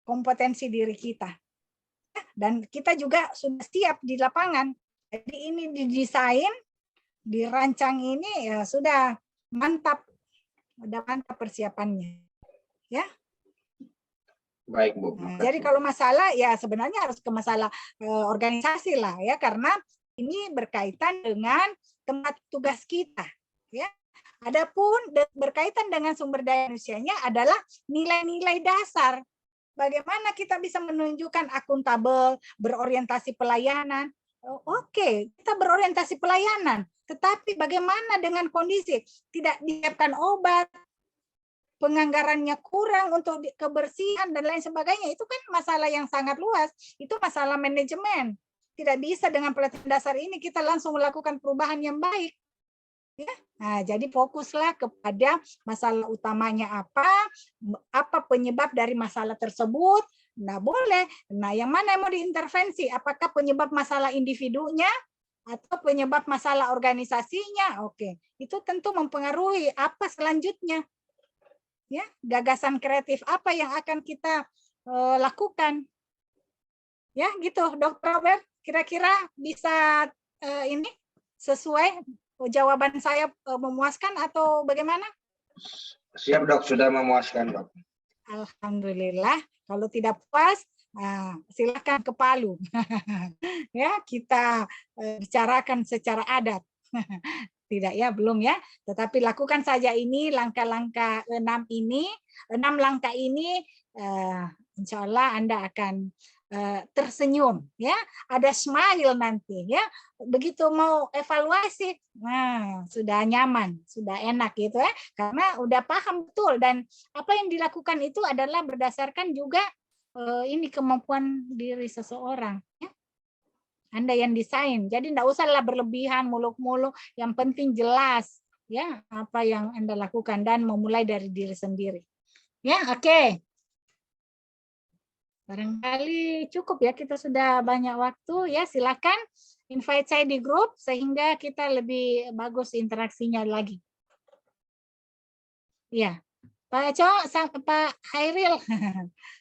kompetensi diri kita. Dan kita juga sudah siap di lapangan. Jadi ini didesain, dirancang ini ya sudah mantap, udah mantap persiapannya, ya. Baik, Bu. Nah, jadi kalau masalah ya sebenarnya harus ke masalah organisasi lah ya, karena ini berkaitan dengan tempat tugas kita, ya. Adapun berkaitan dengan sumber daya manusianya adalah nilai-nilai dasar. Bagaimana kita bisa menunjukkan akuntabel, berorientasi pelayanan. Oke, kita berorientasi pelayanan, tetapi bagaimana dengan kondisi tidak disiapkan obat, penganggarannya kurang untuk kebersihan dan lain sebagainya, itu kan masalah yang sangat luas. Itu masalah manajemen. Tidak bisa dengan pelatihan dasar ini kita langsung melakukan perubahan yang baik. Ya? Nah, jadi fokuslah kepada masalah utamanya apa penyebab dari masalah tersebut. Nah, boleh. Nah, yang mana yang mau diintervensi? Apakah penyebab masalah individunya atau penyebab masalah organisasinya? Oke, itu tentu mempengaruhi apa selanjutnya. Ya, gagasan kreatif apa yang akan kita lakukan, ya gitu, Dr. Robert, kira-kira bisa ini sesuai jawaban saya memuaskan atau bagaimana? Siap, Dok, sudah memuaskan, Dok. Alhamdulillah. Kalau tidak puas, silakan ke Palu. Ya, kita bicarakan secara adat. Tidak ya, belum ya. Tetapi lakukan saja ini langkah-langkah 6 langkah ini, insya Allah Anda akan tersenyum, ya, ada smile nanti, ya. Begitu mau evaluasi, nah sudah nyaman, sudah enak gitu ya, karena udah paham betul, dan apa yang dilakukan itu adalah berdasarkan juga ini kemampuan diri seseorang, ya. Anda yang desain, jadi enggak usahlah berlebihan, muluk-muluk, yang penting jelas, ya, apa yang Anda lakukan dan memulai dari diri sendiri. Ya, oke. Barangkali cukup ya, kita sudah banyak waktu ya, silakan invite saya di grup sehingga kita lebih bagus interaksinya lagi. Ya, Pak Pak Hairil,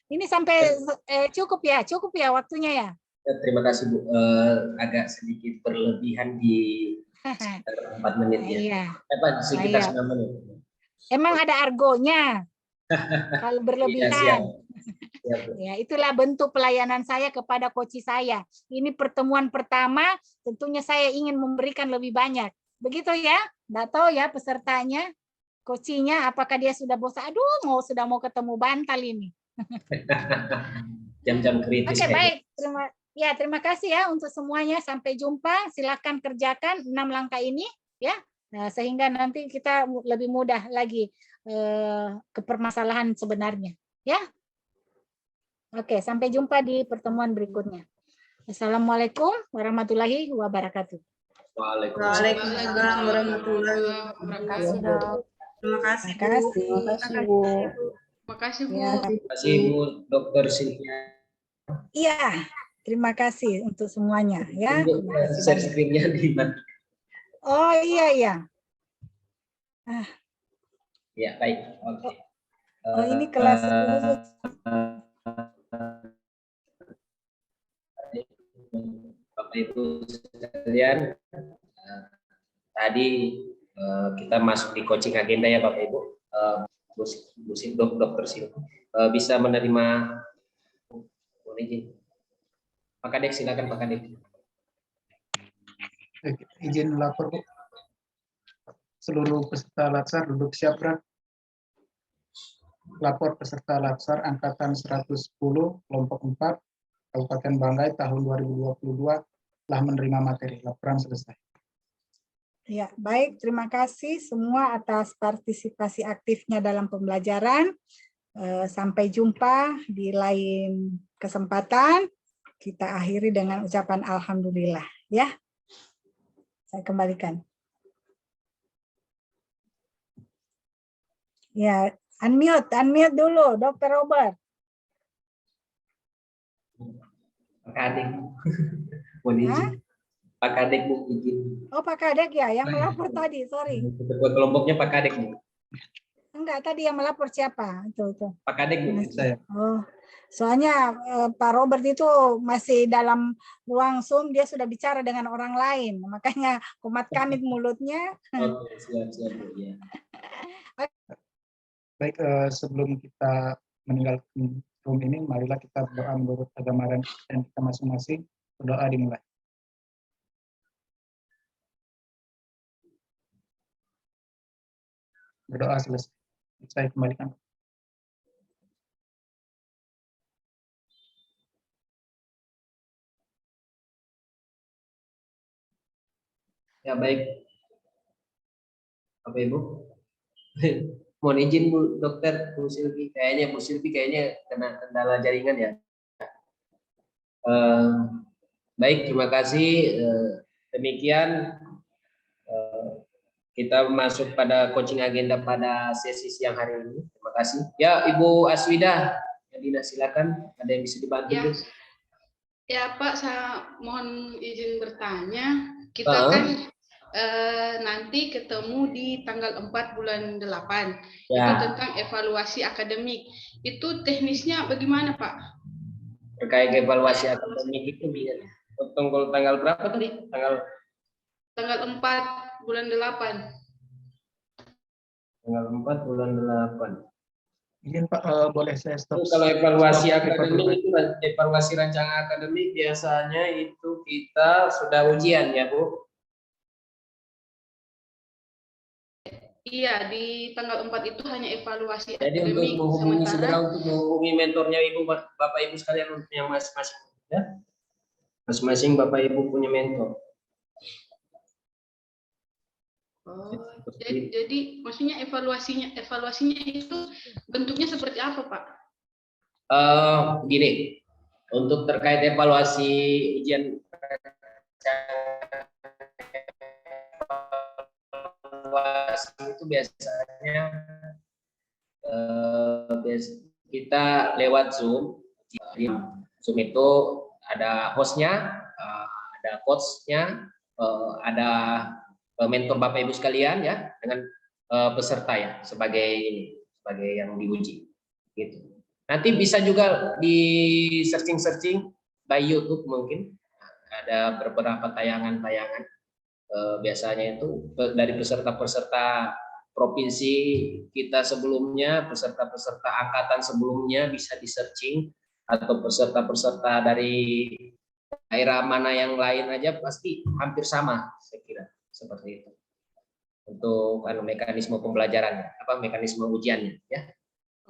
ini sampai cukup ya waktunya ya. Terima kasih Bu, agak sedikit berlebihan di 4 menit ya. Iya. Sekitar 9 menit. Emang ada argonya kalau berlebihan. Ya, itulah bentuk pelayanan saya kepada coach saya. Ini pertemuan pertama, tentunya saya ingin memberikan lebih banyak. Begitu ya? Nggak tahu ya pesertanya, coachnya apakah dia sudah bosan? Aduh, sudah mau ketemu bantal ini. Jam-jam kritis. Oke, baik. Terima kasih ya untuk semuanya. Sampai jumpa. Silakan kerjakan 6 langkah ini ya. Nah, sehingga nanti kita lebih mudah lagi ke permasalahan sebenarnya, ya. Oke, sampai jumpa di pertemuan berikutnya. Assalamualaikum warahmatullahi wabarakatuh. Waalaikumsalam warahmatullahi wabarakatuh. Terima kasih. Terima kasih, Bu. Terima kasih, Bu. Terima kasih, Bu Dr. Cynthia. Iya, terima kasih untuk semuanya ya. Share screen-nya di mana? Oh iya. Ya, baik. Oke. Oh, ini kelas Bapak Ibu sekalian, tadi kita masuk di coaching agenda ya Bapak Ibu. Dokter Silvi bisa menerima izin. Pak Kadek, silakan Pak Kadek. Izin melapor Bu. Seluruh peserta latsar duduk siap gerak. Lapor peserta latsar angkatan 110 kelompok 4 Kabupaten Banggai tahun 2022 telah menerima materi. Laporan selesai. Ya, baik. Terima kasih semua atas partisipasi aktifnya dalam pembelajaran. Sampai jumpa di lain kesempatan. Kita akhiri dengan ucapan alhamdulillah. Ya, saya kembalikan. Ya, unmute dulu, Dr. Robert. Pak Kadek, mohon izin. Pak Kadek Bu, izin. Oh, Pak Kadek ya, yang melapor tadi, sorry. Ketua kelompoknya Pak Kadek Bu. Enggak, tadi yang melapor siapa? Itu. Pak Kadek Bu. Saya. Oh, soalnya Pak Robert itu masih dalam ruang Zoom, dia sudah bicara dengan orang lain, makanya kumat kamit mulutnya. Oke, siap Bu ya. Baik, sebelum kita meninggalkan room ini, marilah kita berdoa menurut agama dan kita masing-masing. Berdoa dimulai. Berdoa selesai. Saya kembalikan. Ya baik. Bapak Ibu. Mohon izin Bu Dokter, Bu Silvi. Kayaknya Bu Silvi kena kendala jaringan ya. Baik, terima kasih. Demikian kita masuk pada coaching agenda pada sesi siang hari ini. Terima kasih. Ya, Ibu Aswida, Dina silakan. Ada yang bisa dibantu? Ya Pak, saya mohon izin bertanya. Kita kan nanti ketemu di tanggal 4 bulan 8. Ya. Itu tentang evaluasi akademik. Itu teknisnya bagaimana Pak? Terkait evaluasi akademik itu tanggal berapa tadi? Tanggal 4 bulan 8. Tanggal 4 bulan 8. Izin Pak, boleh saya stop? Kalau evaluasi akademik itu, evaluasi rancangan akademik biasanya itu kita sudah ujian ya Bu? Iya, di tanggal 4 itu hanya evaluasi Jadi untuk akademik. menghubungi segera Sementara untuk menghubungi mentornya Ibu, Bapak Ibu sekalian untuk yang masing-masing ya. Masing-masing Bapak Ibu punya mentor. jadi maksudnya evaluasinya itu bentuknya seperti apa, Pak? Gini, untuk terkait evaluasi ujian itu biasanya kita lewat Zoom. Zoom itu ada hostnya, ada coachnya, ada mentor Bapak Ibu sekalian ya, dengan peserta ya sebagai yang diuji gitu. Nanti bisa juga di searching by YouTube, mungkin ada beberapa tayangan-tayangan biasanya itu dari peserta-peserta provinsi kita sebelumnya, peserta-peserta angkatan sebelumnya bisa di searching, atau peserta-peserta dari daerah mana yang lain aja pasti hampir sama, saya kira seperti itu untuk mekanisme pembelajarannya, mekanisme ujiannya ya.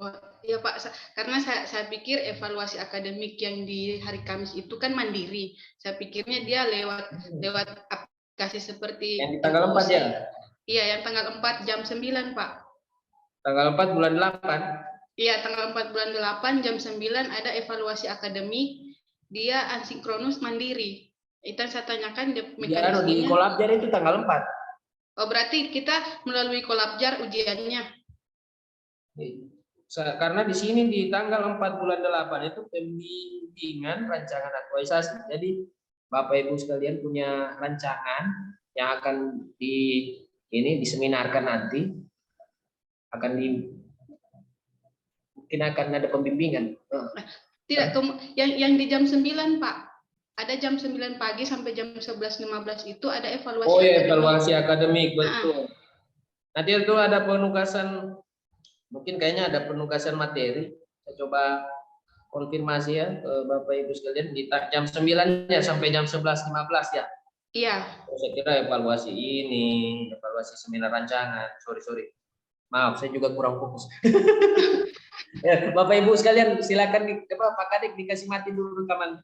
Oh, iya Pak, karena saya pikir evaluasi akademik yang di hari Kamis itu kan mandiri. Saya pikirnya dia lewat aplikasi seperti yang di tanggal 4 ya? Iya, yang tanggal 4 jam 9, Pak. Tanggal 4 bulan 8? Iya, tanggal 4 bulan 8 jam 9 ada evaluasi akademik, dia asinkronus mandiri. Itu yang saya tanyakan mekanismenya. Di Kolabjar itu tanggal 4. Oh, berarti kita melalui Kolabjar ujiannya. Karena di sini di tanggal 4 bulan 8 itu pembimbingan rancangan aktualisasi. Jadi Bapak Ibu sekalian punya rancangan yang akan diseminarkan nanti, mungkin akan ada pembimbingan. Tidak, yang di jam 9 Pak. Ada jam 9 pagi sampai jam 11.15 itu ada evaluasi. Oh ya, evaluasi akademik, betul. Nanti itu ada penugasan. Mungkin kayaknya ada penugasan materi. Saya coba konfirmasi ya ke Bapak Ibu sekalian di jam 9 ya sampai jam 11.15 ya. Iya. Saya kira evaluasi seminar rancangan. Sorry. Maaf, saya juga kurang fokus. Ya, Bapak Ibu sekalian silakan Pak Kadek dikasih mati dulu rekaman.